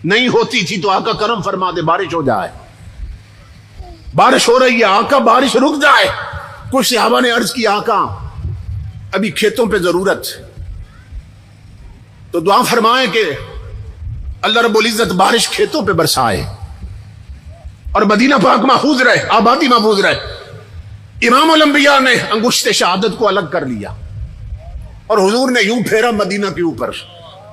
نہیں ہوتی تھی تو آقا کرم فرما دے بارش ہو جائے. بارش ہو رہی ہے، آقا بارش رک جائے. کچھ صحابہ نے عرض کیا آقا ابھی کھیتوں پہ ضرورت، تو دعا فرمائیں کہ اللہ رب العزت بارش کھیتوں پہ برسائے اور مدینہ پاک محفوظ رہے، آبادی محفوظ رہے. امام الانبیاء نے انگشت شہادت کو الگ کر لیا اور حضور نے یوں پھیرا مدینہ کے اوپر،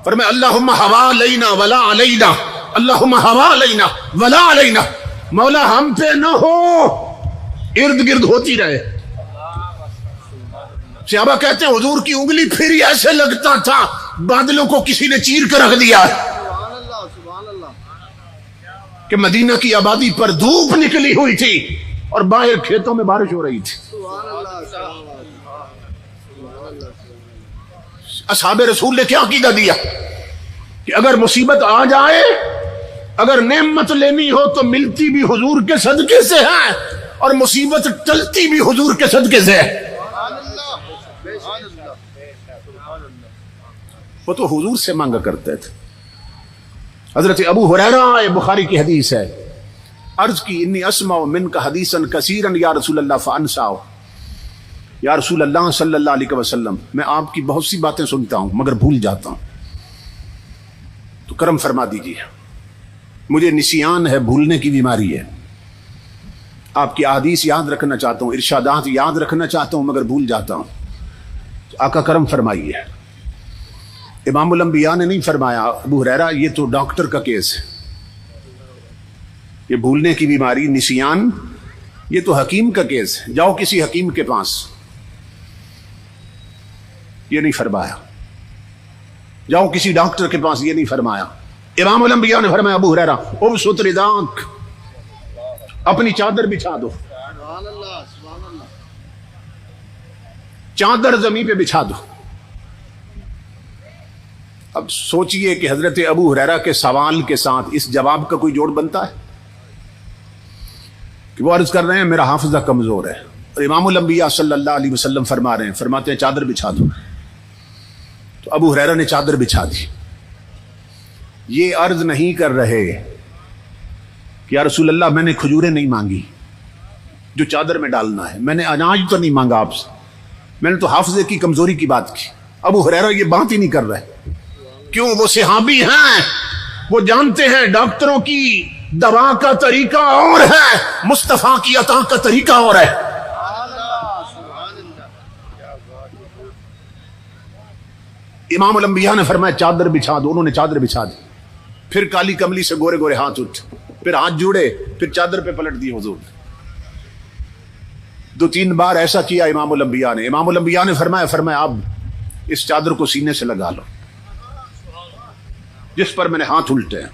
فرمایا اللہم ہوا علینا ولا علینا، اللہم ہوا علینا ولا علینا. مولا ہم پہ نہ ہو، ارد گرد ہوتی رہے. صحابہ کہتے ہیں حضور کی انگلی پھری ایسے لگتا تھا بادلوں کو کسی نے چیر کر رکھ دیا کہ مدینہ کی آبادی پر دھوپ نکلی ہوئی تھی اور باہر کھیتوں میں بارش ہو رہی تھی. اصحاب رسول نے کیا عقیدہ دیا کہ اگر مصیبت آ جائے، اگر نعمت لینی ہو تو ملتی بھی حضور کے صدقے سے ہے اور مصیبت ٹلتی بھی حضور کے صدقے سے ہے. وہ تو حضور سے مانگا کرتے تھے. حضرت ابو ہریرہ بخاری کی حدیث ہے، عرض کی انی اسمع منک حدیثا کثیرا یا رسول اللہ فانسا. یا رسول اللہ صلی اللہ علیہ وسلم میں آپ کی بہت سی باتیں سنتا ہوں مگر بھول جاتا ہوں. تو تو کرم فرما دیجیے، مجھے نسیان ہے، بھولنے کی بیماری ہے، آپ کی احادیث یاد رکھنا چاہتا ہوں، ارشادات یاد رکھنا چاہتا ہوں، مگر بھول جاتا ہوں، تو آقا کرم فرمائیے۔ امام الانبیاء نے نہیں فرمایا ابو ہریرہ یہ تو ڈاکٹر کا کیس ہے، یہ بھولنے کی بیماری، نسیان، یہ تو حکیم کا کیس ہے، جاؤ کسی حکیم کے پاس، یہ نہیں فرمایا، جاؤ کسی ڈاکٹر کے پاس، یہ نہیں فرمایا۔ امام الانبیاء نے فرمایا ابو ہریرہ ابسط رداک، اپنی چادر بچھا دو، چادر زمین پہ بچھا دو۔ اب سوچئے کہ حضرت ابو ہریرہ کے سوال کے ساتھ اس جواب کا کوئی جوڑ بنتا ہے کہ وہ عرض کر رہے ہیں میرا حافظہ کمزور ہے، اور امام الانبیاء صلی اللہ علیہ وسلم فرما رہے ہیں، فرماتے ہیں چادر بچھا دو، تو ابو ہریرہ نے چادر بچھا دی۔ یہ عرض نہیں کر رہے کہ یا رسول اللہ میں نے کھجوریں نہیں مانگی جو چادر میں ڈالنا ہے، میں نے اناج تو نہیں مانگا آپ سے، میں نے تو حافظے کی کمزوری کی بات کی۔ ابو ہریرہ یہ بات ہی نہیں کر رہے، کیوں؟ وہ صحابی ہیں، وہ جانتے ہیں ڈاکٹروں کی دوا کا طریقہ اور ہے، مصطفیٰ کی عطا کا طریقہ اور ہے۔ امام الانبیاء نے فرمایا چادر بچھا دو، انہوں نے چادر بچھا دی، پھر کالی کملی سے گورے گورے ہاتھ اٹھے، پھر ہاتھ جوڑے، پھر چادر پہ پلٹ دی حضور نے۔ 2-3 بار ایسا کیا امام الانبیاء نے۔ امام الانبیاء نے فرمایا اب اس چادر کو سینے سے لگا لو جس پر میں نے ہاتھ الٹے ہیں۔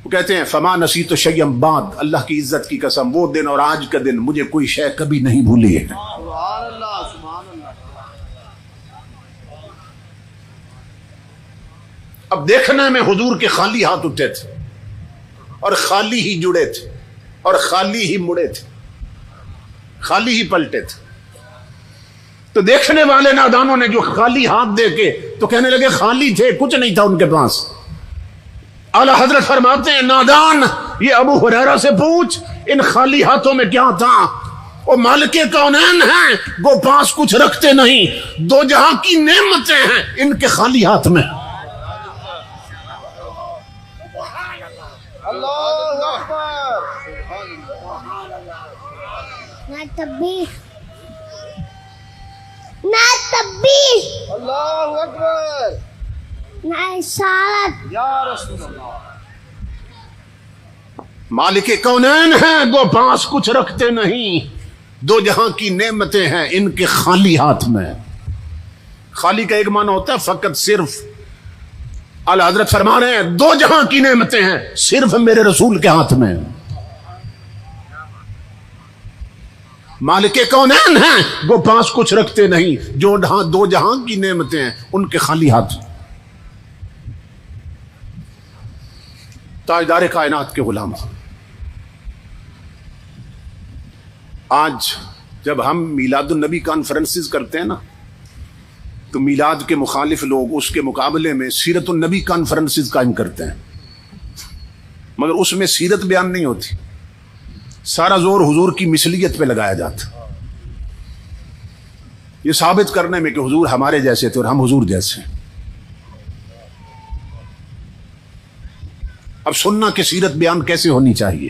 وہ کہتے ہیں فما نسیت شیئا بعد، اللہ کی عزت کی قسم وہ دن اور آج کا دن مجھے کوئی شے کبھی نہیں بھولی ہے۔ اب دیکھنے میں حضور کے خالی ہاتھ اٹھے تھے اور خالی ہی جڑے تھے اور خالی ہی مڑے تھے، خالی ہی پلٹے تھے، تو دیکھنے والے نادانوں نے جو خالی ہاتھ دے کے تو کہنے لگے خالی تھے، کچھ نہیں تھا ان کے پاس۔ اعلی حضرت فرماتے ہیں نادان یہ ابو ہریرہ سے پوچھ ان خالی ہاتھوں میں کیا تھا، وہ مالک کونین ہیں، وہ پاس کچھ رکھتے نہیں، دو جہاں کی نعمتیں ہیں ان کے خالی ہاتھ میں۔ اللہ اکبر، نہ تبیح نہ تبیح، اللہ اکبر، نہ اشارت، یا رسول اللہ۔ مالک کونین ہیں وہ پاس کچھ رکھتے نہیں، دو جہاں کی نعمتیں ہیں ان کے خالی ہاتھ میں۔ خالی کا ایک معنی ہوتا ہے فقط، صرف۔ اعلی حضرت فرما رہے ہیں دو جہاں کی نعمتیں ہیں صرف میرے رسول کے ہاتھ میں۔ مالک کونین ہیں وہ پاس کچھ رکھتے نہیں، جو دو جہاں کی نعمتیں ہیں ان کے خالی ہاتھ۔ تاجدار کائنات کے غلام، آج جب ہم میلاد النبی کانفرنسز کرتے ہیں نا تو میلاد کے مخالف لوگ اس کے مقابلے میں سیرت النبی کانفرنسز قائم کرتے ہیں، مگر اس میں سیرت بیان نہیں ہوتی، سارا زور حضور کی مثلیت پہ لگایا جاتا، یہ ثابت کرنے میں کہ حضور ہمارے جیسے تھے اور ہم حضور جیسے۔ اب سننا کہ سیرت بیان کیسے ہونی چاہیے،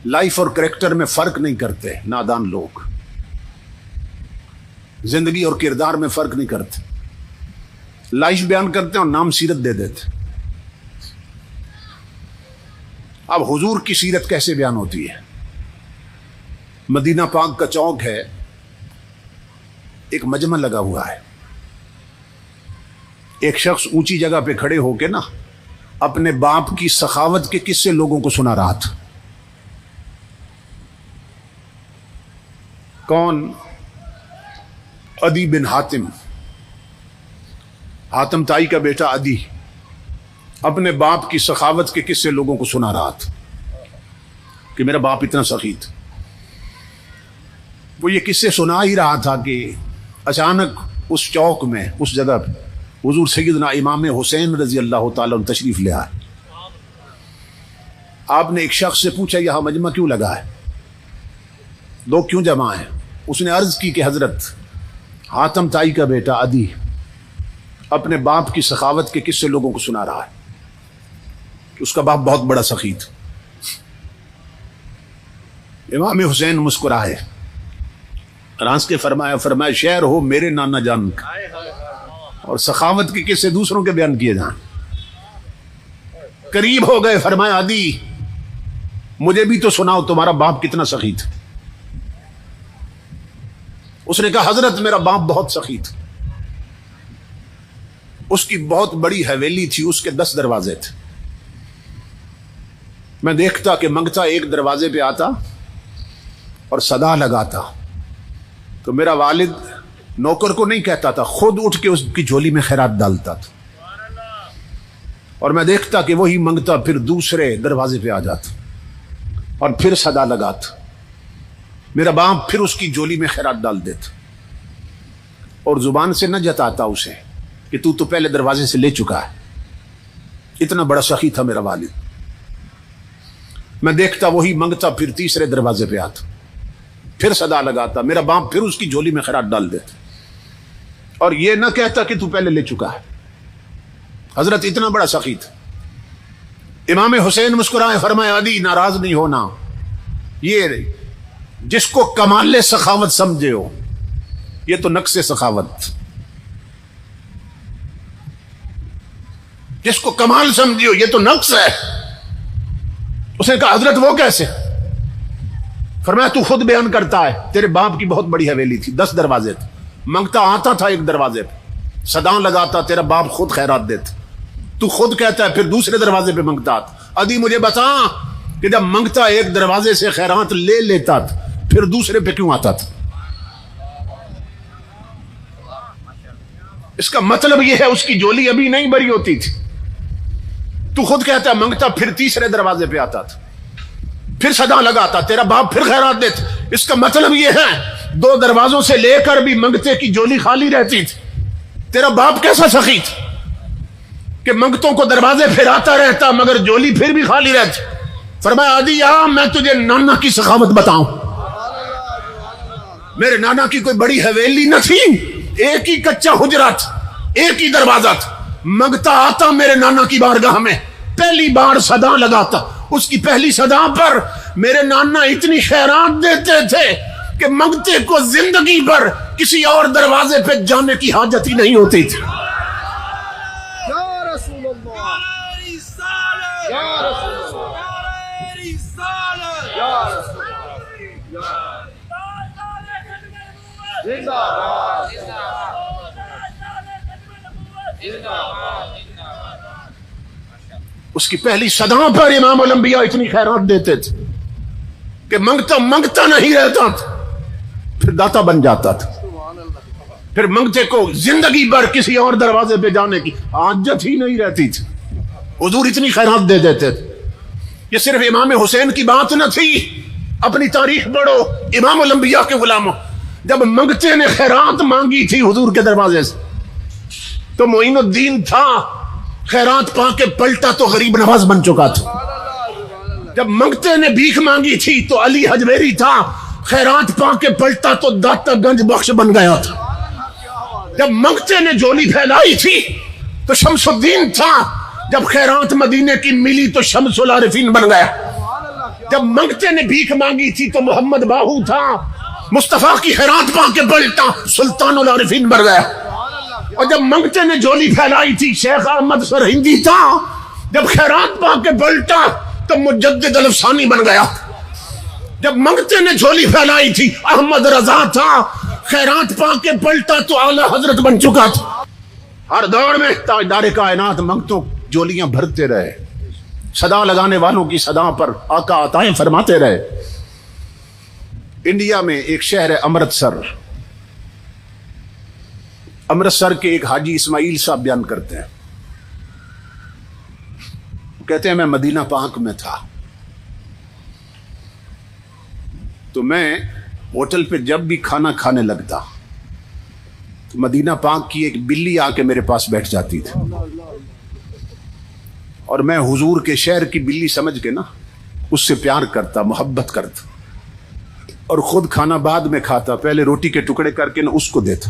لائف اور کریکٹر میں فرق نہیں کرتے نادان لوگ، زندگی اور کردار میں فرق نہیں کرتے، لائف بیان کرتے ہیں اور نام سیرت دے دیتے۔ اب حضور کی سیرت کیسے بیان ہوتی ہے؟ مدینہ پاک کا چوک ہے، ایک مجمع لگا ہوا ہے، ایک شخص اونچی جگہ پہ کھڑے ہو کے نا اپنے باپ کی سخاوت کے قصے لوگوں کو سنا رہا تھا۔ کون؟ عدی بن حاتم، حاتم تائی کا بیٹا عدی اپنے باپ کی سخاوت کے قصے لوگوں کو سنا رہا تھا کہ میرا باپ اتنا سخی تھا۔ وہ یہ قصے سنا ہی رہا تھا کہ اچانک اس چوک میں، اس جگہ پہ حضور سیدنا امام حسین رضی اللہ تعالیٰ عنہ تشریف لے آئے۔ آپ نے ایک شخص سے پوچھا یہاں مجمع کیوں لگا ہے، لوگ کیوں جمع ہیں؟ اس نے عرض کی کہ حضرت حاتم تائی کا بیٹا عدی اپنے باپ کی سخاوت کے قصے لوگوں کو سنا رہا ہے کہ اس کا باپ بہت بڑا سخی تھا. امام حسین مسکرائے اور ہنس کے فرمایا شعر ہو میرے نانا جان کا اور سخاوت کے قصے دوسروں کے بیان کیے جائیں. قریب ہو گئے, فرمایا عدی مجھے بھی تو سناؤ تمہارا باپ کتنا سخی تھا. اس نے کہا حضرت میرا باپ بہت سخی تھا, اس کی بہت بڑی حویلی تھی, اس کے 10 دروازے تھے. میں دیکھتا کہ منگتا ایک دروازے پہ آتا اور صدا لگاتا تو میرا والد نوکر کو نہیں کہتا تھا, خود اٹھ کے اس کی جھولی میں خیرات ڈالتا تھا. اور میں دیکھتا کہ وہی منگتا پھر دوسرے دروازے پہ آ جاتا اور پھر صدا لگاتا. میرا باپ پھر اس کی جھولی میں خیرات ڈال دیتا اور زبان سے نہ جتاتا اسے کہ تو پہلے دروازے سے لے چکا ہے. اتنا بڑا سخی تھا میرا والد. میں دیکھتا وہی منگتا پھر تیسرے دروازے پہ آتا, پھر صدا لگاتا, میرا باپ پھر اس کی جھولی میں خیرات ڈال دیتا اور یہ نہ کہتا کہ تو پہلے لے چکا ہے. حضرت اتنا بڑا سخی تھا. امام حسین مسکرائے, فرمایا علی ناراض نہیں ہونا, یہ جس کو کمال سخاوت سمجھے ہو یہ تو نقص سخاوت, جس کو کمال سمجھے ہو یہ تو نقص ہے. اس نے کہا حضرت وہ کیسے؟ فرمایا تو خود بیان کرتا ہے تیرے باپ کی بہت بڑی حویلی تھی, 10 دروازے تھے, منگتا آتا تھا ایک دروازے پہ, صدا لگاتا, تیرا باپ خود خیرات دیتا. تو خود کہتا ہے پھر دوسرے دروازے پہ منگتا آتا. عدی مجھے بتا کہ جب منگتا ایک دروازے سے خیرات لے لیتا تھا پھر دوسرے پہ کیوں آتا تھا؟ اس کا مطلب یہ ہے اس کی جھولی ابھی نہیں بری ہوتی تھی. تو خود کہتا ہے منگتا پھر تیسرے دروازے پہ آتا تھا, پھر صدا لگاتا, تیرا باپ پھر خیرات دیتا. اس کا مطلب یہ ہے 2 دروازوں سے لے کر بھی منگتے کی جھولی خالی رہتی تھی. تیرا باپ کیسا سخی تھا کہ منگتوں کو دروازے پھراتا رہتا مگر جھولی پھر بھی خالی رہتی. فرمایا عدی میں تجھے نانا کی سخاوت بتاؤں. میرے نانا کی کوئی بڑی حویلی نہ تھی, ایک ہی کچا حجرہ تھا, ایک ہی دروازہ تھا. منگتا آتا میرے نانا کی بارگاہ میں, پہلی بار صدا لگاتا, اس کی پہلی صدا پر میرے نانا اتنی خیرات دیتے تھے کہ منگتے کو زندگی پر کسی اور دروازے پہ جانے کی حاجت ہی نہیں ہوتی تھی. یا رسول اللہ, یا رسول اللہ, یا رسول اللہ, زندہ باد, اس کی پہلی صدا پر امام الانبیاء اتنی خیرات دیتے تھے کہ منگتا نہیں رہتا تھا, پھر داتا بن جاتا تھا. پھر منگتے کو زندگی بھر کسی اور دروازے پہ جانے کی حاجت ہی نہیں رہتی تھی. حضور اتنی خیرات دے دیتے تھے. یہ صرف امام حسین کی بات نہ تھی, اپنی تاریخ پڑھو امام الانبیاء کے غلاموں. جب منگتے نے خیرات مانگی تھی حضور کے دروازے سے تو معین الدین تھا, خیرات پا کے پلٹا تو غریب نواز بن چکا تھا. جب منگتے نے بھیک مانگی تھی تو علی حجویری تھا, خیرات پا کے پلٹا تو داتا گنج بخش بن گیا تھا. جب منگتے نے جھولی پھیلائی تھی تو شمس الدین تھا, جب خیرات مدینے کی ملی تو شمس العارفین بن گیا. جب منگتے نے بھیک مانگی تھی تو محمد باہو تھا, مصطفیٰ کی خیرات پا کے پلٹا سلطان العارفین بن گیا. اور جب منگتے نے جھولی پھیلائی تھی شیخ احمد سرہندی تھا, جب خیرات پا کے پلٹا تو مجدد الافسانی بن گیا. جب منگتے نے جھولی پھیلائی تھی احمد رضا تھا, خیرات پا کے پلٹا تو اعلی حضرت بن چکا تھا. ہر دور میں تاجدار کائنات منگتوں جھولیاں بھرتے رہے, صدا لگانے والوں کی صدا پر آقا عطائیں فرماتے رہے. انڈیا میں ایک شہر ہے امرتسر. امرتسر کے ایک حاجی اسماعیل صاحب بیان کرتے ہیں, کہتے ہیں میں مدینہ پاک میں تھا تو میں ہوٹل پہ جب بھی کھانا کھانے لگتا تو مدینہ پاک کی ایک بلی آ کے میرے پاس بیٹھ جاتی تھی اور میں حضور کے شہر کی بلی سمجھ کے نا اس سے پیار کرتا, محبت کرتا اور خود کھانا بعد میں کھاتا, پہلے روٹی کے ٹکڑے کر کے نا اس کو دیتا.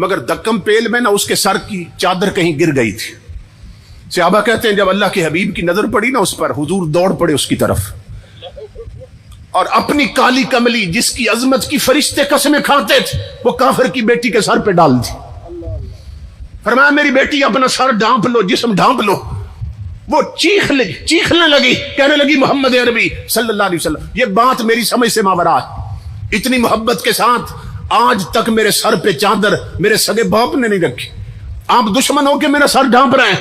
مگر دکم پیل میں نا اس کے سر کی چادر کہیں گر گئی تھی. صحابہ کہتے ہیں جب اللہ کے حبیب کی نظر پڑی نا اس پر، حضور دوڑ پڑے اس کی طرف اور اپنی کالی کملی جس کی عظمت کی فرشتے قسمیں کھاتے تھے وہ کافر کی بیٹی کے سر پہ ڈال دی. فرمایا میری بیٹی اپنا سر ڈھانپ لو، جسم ڈھانپ لو. وہ چیخنے لگی، کہنے لگی محمد عربی صلی اللہ علیہ وسلم. یہ بات میری سمجھ سے ماورا ہے. اتنی محبت کے ساتھ آج تک میرے سر پہ چادر میرے سگے باپ نے نہیں رکھی. آپ دشمن ہو کے میرا سر ڈھانپ رہے ہیں.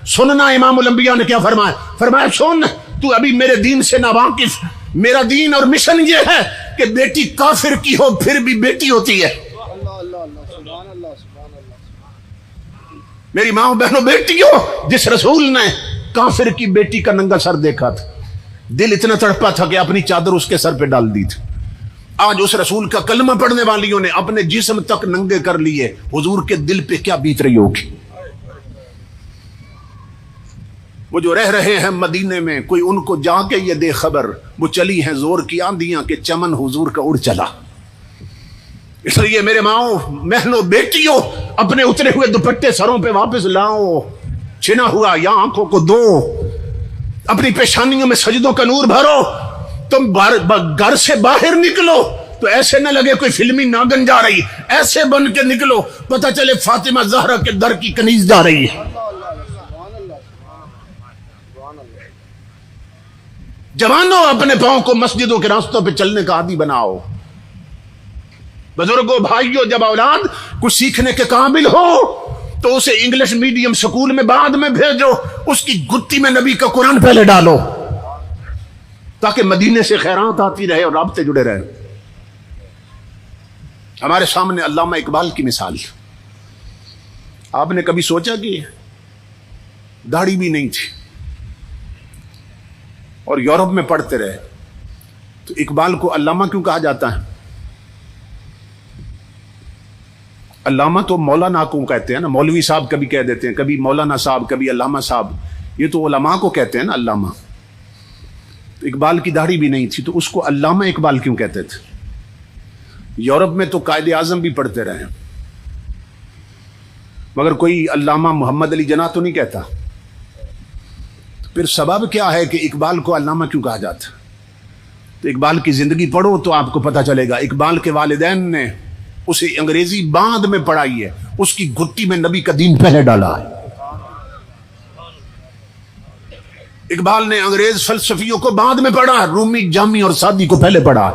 سننا امام الانبیاء نے کیا فرمایا؟ فرمایا سن، تو ابھی میرے دین سے ناواقف. میرا دین اور مشن یہ ہے کہ بیٹی کافر کی ہو پھر بھی بیٹی ہوتی ہے. میری ماں بہنوں بیٹیوں، جس رسول نے کافر کی بیٹی کا ننگا سر دیکھا تھا دل اتنا تڑپا تھا کہ اپنی چادر اس کے سر پہ ڈال دی تھی. آج اس رسول کا کلمہ پڑھنے والیوں نے اپنے جسم تک ننگے کر لیے. حضور کے دل پہ کیا بیت رہی ہوگی؟ وہ جو رہ رہے ہیں مدینے میں، کوئی ان کو جا کے یہ دے خبر، وہ چلی ہیں زور کی آندیاں کہ چمن حضور کا اڑ چلا. اس لیے میرے ماؤں بہنوں بیٹیوں، اپنے اترے ہوئے دوپٹے سروں پہ واپس لاؤ. چھنا ہوا یا آنکھوں کو دو، اپنی پیشانیوں میں سجدوں کا نور بھرو. تم گھر سے باہر نکلو تو ایسے نہ لگے کوئی فلمی ناگن جا رہی، ایسے بن کے نکلو پتہ چلے فاطمہ زہرا کے در کی کنیز جا رہی ہے. جوانوں اپنے پاؤں کو مسجدوں کے راستوں پہ چلنے کا عادی بناؤ. بزرگوں بھائیوں، جب اولاد کچھ سیکھنے کے قابل ہو تو اسے انگلش میڈیم سکول میں بعد میں بھیجو. اس کی گتی میں نبی کا قرآن پہلے ڈالو تاکہ مدینے سے خیرات آتی رہے اور رابطے جڑے رہے. ہمارے سامنے علامہ اقبال کی مثال. آپ نے کبھی سوچا کہ داڑھی بھی نہیں تھی اور یورپ میں پڑھتے رہے، تو اقبال کو علامہ کیوں کہا جاتا ہے؟ علامہ تو مولانا کو کہتے ہیں نا، مولوی صاحب کبھی کہہ دیتے ہیں، کبھی مولانا صاحب، کبھی علامہ صاحب. یہ تو علماء کو کہتے ہیں نا علامہ. تو اقبال کی داڑھی بھی نہیں تھی تو اس کو علامہ اقبال کیوں کہتے تھے؟ یورپ میں تو قائد اعظم بھی پڑھتے رہے مگر کوئی علامہ محمد علی جناح تو نہیں کہتا. پھر سبب کیا ہے کہ اقبال کو علامہ کیوں کہا جاتا؟ تو اقبال کی زندگی پڑھو تو آپ کو پتہ چلے گا. اقبال کے والدین نے اسے انگریزی بعد میں پڑھائی ہے، اس کی گھٹی میں نبی کا دین پہلے ڈالا ہے. اقبال نے انگریز فلسفیوں کو بعد میں پڑھا، رومی، جامی اور سعدی کو پہلے پڑھا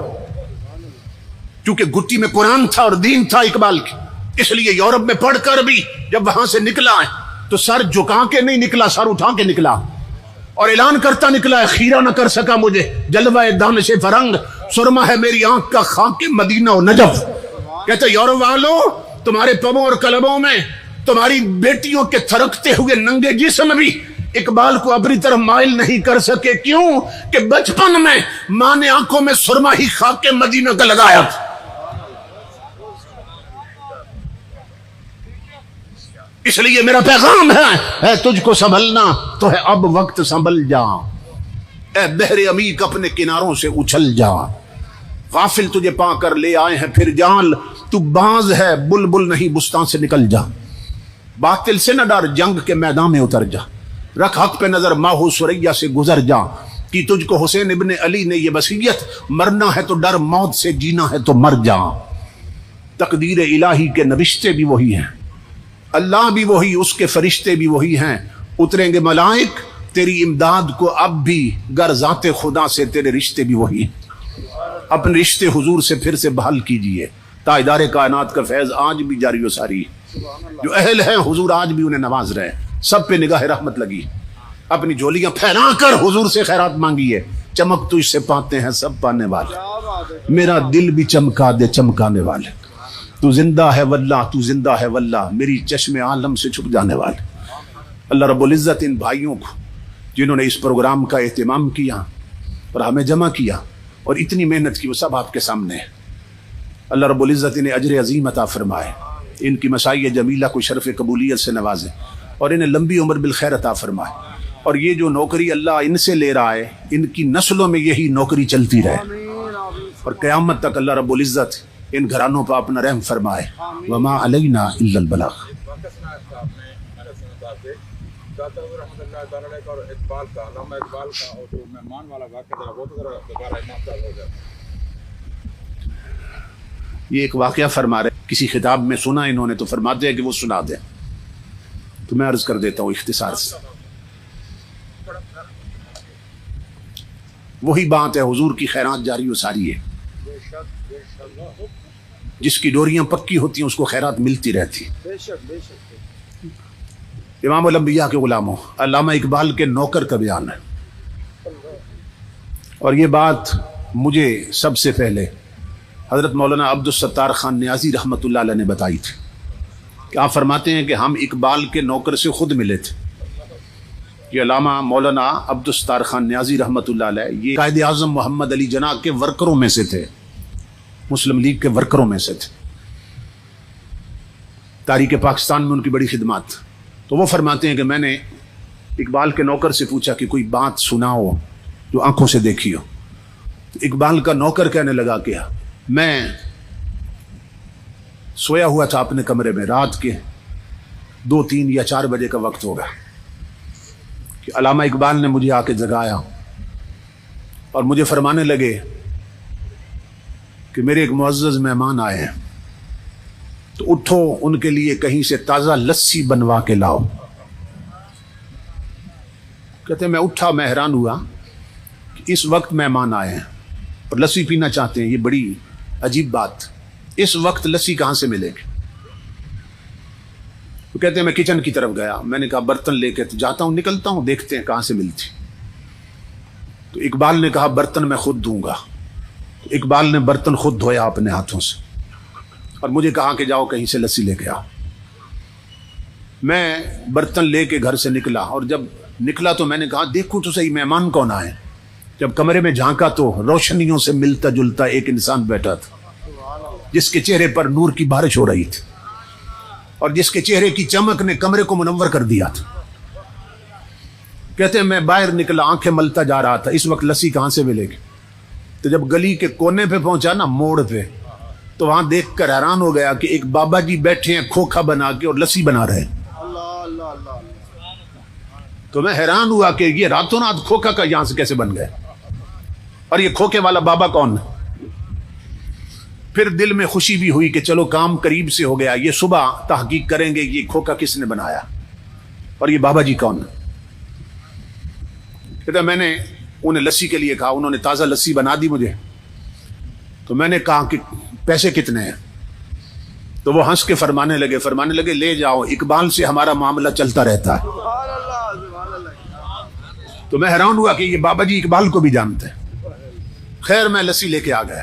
کیونکہ گھٹی میں قرآن تھا اور دین تھا اقبال کی. اس لیے یورپ میں پڑھ کر بھی جب وہاں سے نکلا ہے تو سر جھکا کے نہیں نکلا، سر اٹھا کے نکلا اور اعلان کرتا نکلا ہے خیرہ نہ کر سکا مجھے جلوہ دانش فرنگ، سرما ہے میری آنکھ کا خاک مدینہ و نجف. کہتے یورپ والوں، تمہارے پبوں اور کلبوں میں تمہاری بیٹیوں کے تھرکتے ہوئے ننگے جسم بھی اقبال کو اپنی طرف مائل نہیں کر سکے. کیوں کہ بچپن میں ماں نے آنکھوں میں سرما ہی خاک مدینہ کا لگایا تھا. اس لیے میرا پیغام ہے تجھ کو سنبھلنا تو ہے اب وقت، سنبھل جا اے بحر عمیق اپنے کناروں سے اچھل جا. غافل تجھے پا کر لے آئے ہیں پھر جال، تو باز ہے بلبل نہیں بستان سے نکل جا. باطل سے نہ ڈر، جنگ کے میدان میں اتر جا. رکھ حق پہ نظر، ماہو سریا سے گزر جا. کہ تجھ کو حسین ابن علی نے یہ وصیت، مرنا ہے تو ڈر موت سے، جینا ہے تو مر جا. تقدیر الہی کے نوشتے بھی وہی ہیں، اللہ بھی وہی، اس کے فرشتے بھی وہی ہیں. اتریں گے ملائک تیری امداد کو اب بھی، گر ذات خدا سے تیرے رشتے بھی وہی ہیں. اپنے رشتے حضور سے پھر سے بحال کیجئے. تاجدار کائنات کا فیض آج بھی جاری و ساری، جو اہل ہیں حضور آج بھی انہیں نواز رہے. سب پہ نگاہ رحمت لگی. اپنی جھولیاں پھیلا کر حضور سے خیرات مانگیے. چمک تجھ سے پاتے ہیں سب پانے والے، میرا دل بھی چمکا دے چمکانے والے. تو زندہ ہے واللہ، تو زندہ ہے واللہ، میری چشم عالم سے چھپ جانے والے. اللہ رب العزت ان بھائیوں کو جنہوں نے اس پروگرام کا اہتمام کیا اور ہمیں جمع کیا اور اتنی محنت کی، وہ سب آپ کے سامنے ہے. اللہ رب العزت انہیں اجر عظیم عطا فرمائے، ان کی مسائی جمیلہ کو شرف قبولیت سے نوازے اور انہیں لمبی عمر بالخیر عطا فرمائے. اور یہ جو نوکری اللہ ان سے لے رہا ہے، ان کی نسلوں میں یہی نوکری چلتی رہے اور قیامت تک اللہ رب العزت ان گھرانوں پر اپنا رحم فرمائے. وما علینا الا البلاغ. واقعہ سنایا تھا آپ نے میں نے سنا صاحب سے داتا رحمۃ اللہ تعالیٰ علیہ کا اور اقبال کا علامہ اقبال کا اور جو مہمان والا واقعہ ذرا وہ تو ذرا دوبارہ امام صاحب ہو جائے. یہ ایک واقعہ فرما رہے کسی خطاب میں سنا انہوں نے تو فرماتے ہیں کہ وہ سنا دیں تو میں عرض کر دیتا ہوں اختصار سے. وہی بات ہے حضور کی خیرات جاری و ساری ہے. جس کی ڈوریاں پکی ہوتی ہیں اس کو خیرات ملتی رہتی. امام الانبیاء کے غلاموں علامہ اقبال کے نوکر کا بیان ہے اور یہ بات مجھے سب سے پہلے حضرت مولانا عبدالستار خان نیازی رحمۃ اللہ علیہ نے بتائی تھی کہ آپ فرماتے ہیں کہ ہم اقبال کے نوکر سے خود ملے تھے. یہ علامہ مولانا عبدالستار خان نیازی رحمۃ اللہ علیہ یہ قائد اعظم محمد علی جناح کے ورکروں میں سے تھے, مسلم لیگ کے ورکروں میں سے تھے. تاریخ پاکستان میں ان کی بڑی خدمات. تو وہ فرماتے ہیں کہ میں نے اقبال کے نوکر سے پوچھا کہ کوئی بات سناؤ جو آنکھوں سے دیکھی ہو. اقبال کا نوکر کہنے لگا کہ میں سویا ہوا تھا اپنے کمرے میں, رات کے 2, 3 یا 4 بجے کا وقت ہوگا کہ علامہ اقبال نے مجھے آ کے جگایا اور مجھے فرمانے لگے کہ میرے ایک معزز مہمان آئے ہیں تو اٹھو ان کے لیے کہیں سے تازہ لسی بنوا کے لاؤ. کہتے میں اٹھا, میں حیران ہوا کہ اس وقت مہمان آئے ہیں اور لسی پینا چاہتے ہیں. یہ بڑی عجیب بات, اس وقت لسی کہاں سے ملے گی؟ وہ کہتے ہیں میں کچن کی طرف گیا, میں نے کہا برتن لے کے تو جاتا ہوں, نکلتا ہوں, دیکھتے ہیں کہاں سے ملتی. تو اقبال نے کہا برتن میں خود دوں گا. تو اقبال نے برتن خود دھویا اپنے ہاتھوں سے اور مجھے کہا کہ جاؤ کہیں سے لسی لے کے آؤ. میں برتن لے کے گھر سے نکلا اور جب نکلا تو میں نے کہا دیکھو تو صحیح مہمان کون آئے. جب کمرے میں جھانکا تو روشنیوں سے ملتا جلتا ایک انسان بیٹھا تھا جس کے چہرے پر نور کی بارش ہو رہی تھی اور جس کے چہرے کی چمک نے کمرے کو منور کر دیا تھا. کہتے ہیں میں باہر نکلا, آنکھیں ملتا جا رہا تھا, اس وقت لسی کہاں سے ملے گی. تو جب گلی کے کونے پہ پہنچا نا, موڑ پہ, تو وہاں دیکھ کر حیران ہو گیا کہ ایک بابا جی بیٹھے ہیں کھوکھا بنا کے اور لسی بنا رہے ہیں. تو میں حیران ہوا کہ یہ راتوں رات کھوکھا کا یہاں سے کیسے بن گئے اور یہ کھوکھے والا بابا کون ہے. پھر دل میں خوشی بھی ہوئی کہ چلو کام قریب سے ہو گیا, یہ صبح تحقیق کریں گے یہ کھوکھا کس نے بنایا اور یہ بابا جی کون ہے. کہتا میں نے انہیں لسی کے لیے کہا, انہوں نے تازہ لسی بنا دی مجھے. تو میں نے کہا کہ پیسے کتنے ہیں؟ تو وہ ہنس کے فرمانے لگے لے جاؤ, اقبال سے ہمارا معاملہ چلتا رہتا ہے. تو میں حیران ہوا کہ یہ بابا جی اقبال کو بھی جانتے ہیں. خیر میں لسی لے کے آ گیا.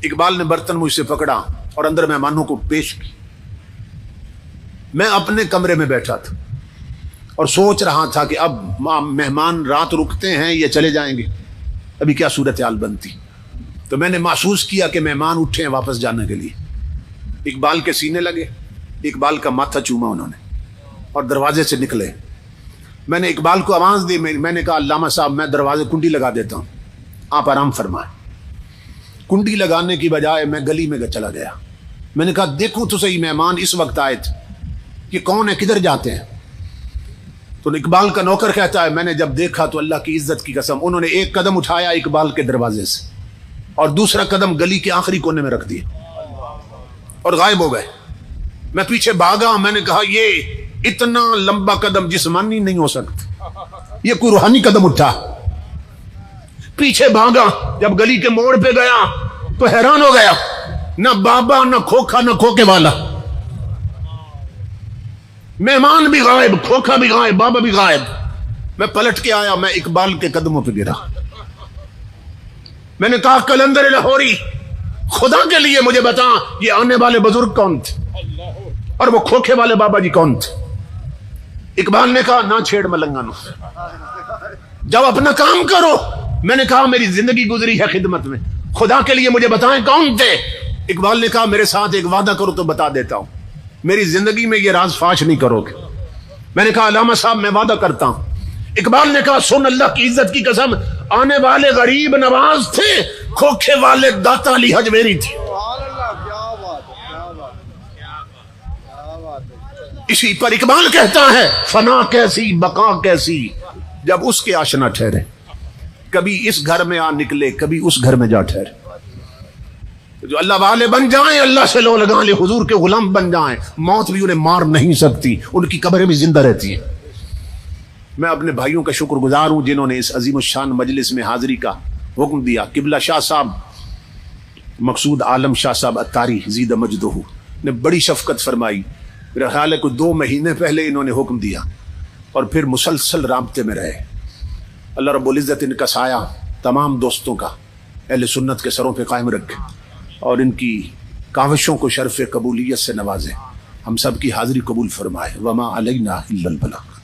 اقبال نے برتن مجھ سے پکڑا اور اندر مہمانوں کو پیش کی. میں اپنے کمرے میں بیٹھا تھا اور سوچ رہا تھا کہ اب مہمان رات رکتے ہیں یا چلے جائیں گے, ابھی کیا صورتحال بنتی. تو میں نے محسوس کیا کہ مہمان اٹھے ہیں واپس جانے کے لیے. اقبال کے سینے لگے, اقبال کا ماتھا چوما انہوں نے اور دروازے سے نکلے. میں نے اقبال کو آواز دی, میں نے کہا علامہ صاحب میں دروازے کنڈی لگا دیتا ہوں, آپ آرام فرمائیں. کنڈی لگانے کی بجائے میں گلی میں چلا گیا. میں نے کہا دیکھو تو صحیح مہمان اس وقت آئے تھے, یہ کون ہے, کدھر جاتے ہیں؟ تو اقبال کا نوکر کہتا ہے میں نے جب دیکھا تو اللہ کی عزت کی قسم انہوں نے ایک قدم اٹھایا اقبال کے دروازے سے اور دوسرا قدم گلی کے آخری کونے میں رکھ دیا اور غائب ہو گئے. میں پیچھے بھاگا, میں نے کہا یہ اتنا لمبا قدم جسمانی نہیں ہو سکتا, یہ کوئی روحانی قدم اٹھا. پیچھے بھاگا, جب گلی کے موڑ پہ گیا تو حیران ہو گیا, نہ بابا نہ کھوکھا نہ کھوکے والا. مہمان بھی غائب, کھوکھا بھی غائب, بابا بھی غائب. میں پلٹ کے آیا, میں اقبال کے قدموں پہ گرا. میں نے کہا قلندر لاہوری خدا کے لیے مجھے بتا یہ آنے والے بزرگ کون تھے اور وہ کھوکھے والے بابا جی کون تھے. اقبال نے کہا نہ چھیڑ ملنگانو, جب اپنا کام کرو. میں نے کہا میری زندگی گزری ہے خدمت میں, خدا کے لیے مجھے بتائیں کون تھے. اقبال نے کہا میرے ساتھ ایک وعدہ کرو تو بتا دیتا ہوں, میری زندگی میں یہ راز فاش نہیں کرو گے. میں نے کہا علامہ صاحب میں وعدہ کرتا ہوں. اقبال نے کہا سن اللہ کی عزت کی قسم, آنے والے غریب نواز تھے, کھوکھے والے داتا علی حجویری تھے. اسی پر اقبال کہتا ہے فنا کیسی بقا کیسی جب اس کے آشنا ٹھہرے. کبھی اس گھر میں آ نکلے کبھی اس گھر میں جا ٹھہرے. جو اللہ والے بن جائیں اللہ سے لو لگا لے حضور کے غلام بن جائیں موت بھی انہیں مار نہیں سکتی ان کی قبریں بھی زندہ رہتی ہیں. میں اپنے بھائیوں کا شکر گزار ہوں جنہوں نے اس عظیم الشان مجلس میں حاضری کا حکم دیا. قبلہ شاہ صاحب مقصود عالم شاہ صاحب اتاری زیدہ مجدہ نے بڑی شفقت فرمائی. میرا خیال ہے کہ 2 مہینے پہلے انہوں نے حکم دیا اور پھر مسلسل رابطے میں رہے. اللہ رب العزت ان کا سایہ تمام دوستوں کا اہل سنت کے سروں پہ قائم رکھے اور ان کی کاوشوں کو شرف قبولیت سے نوازے. ہم سب کی حاضری قبول فرمائے. وما علینا الا البلاغ.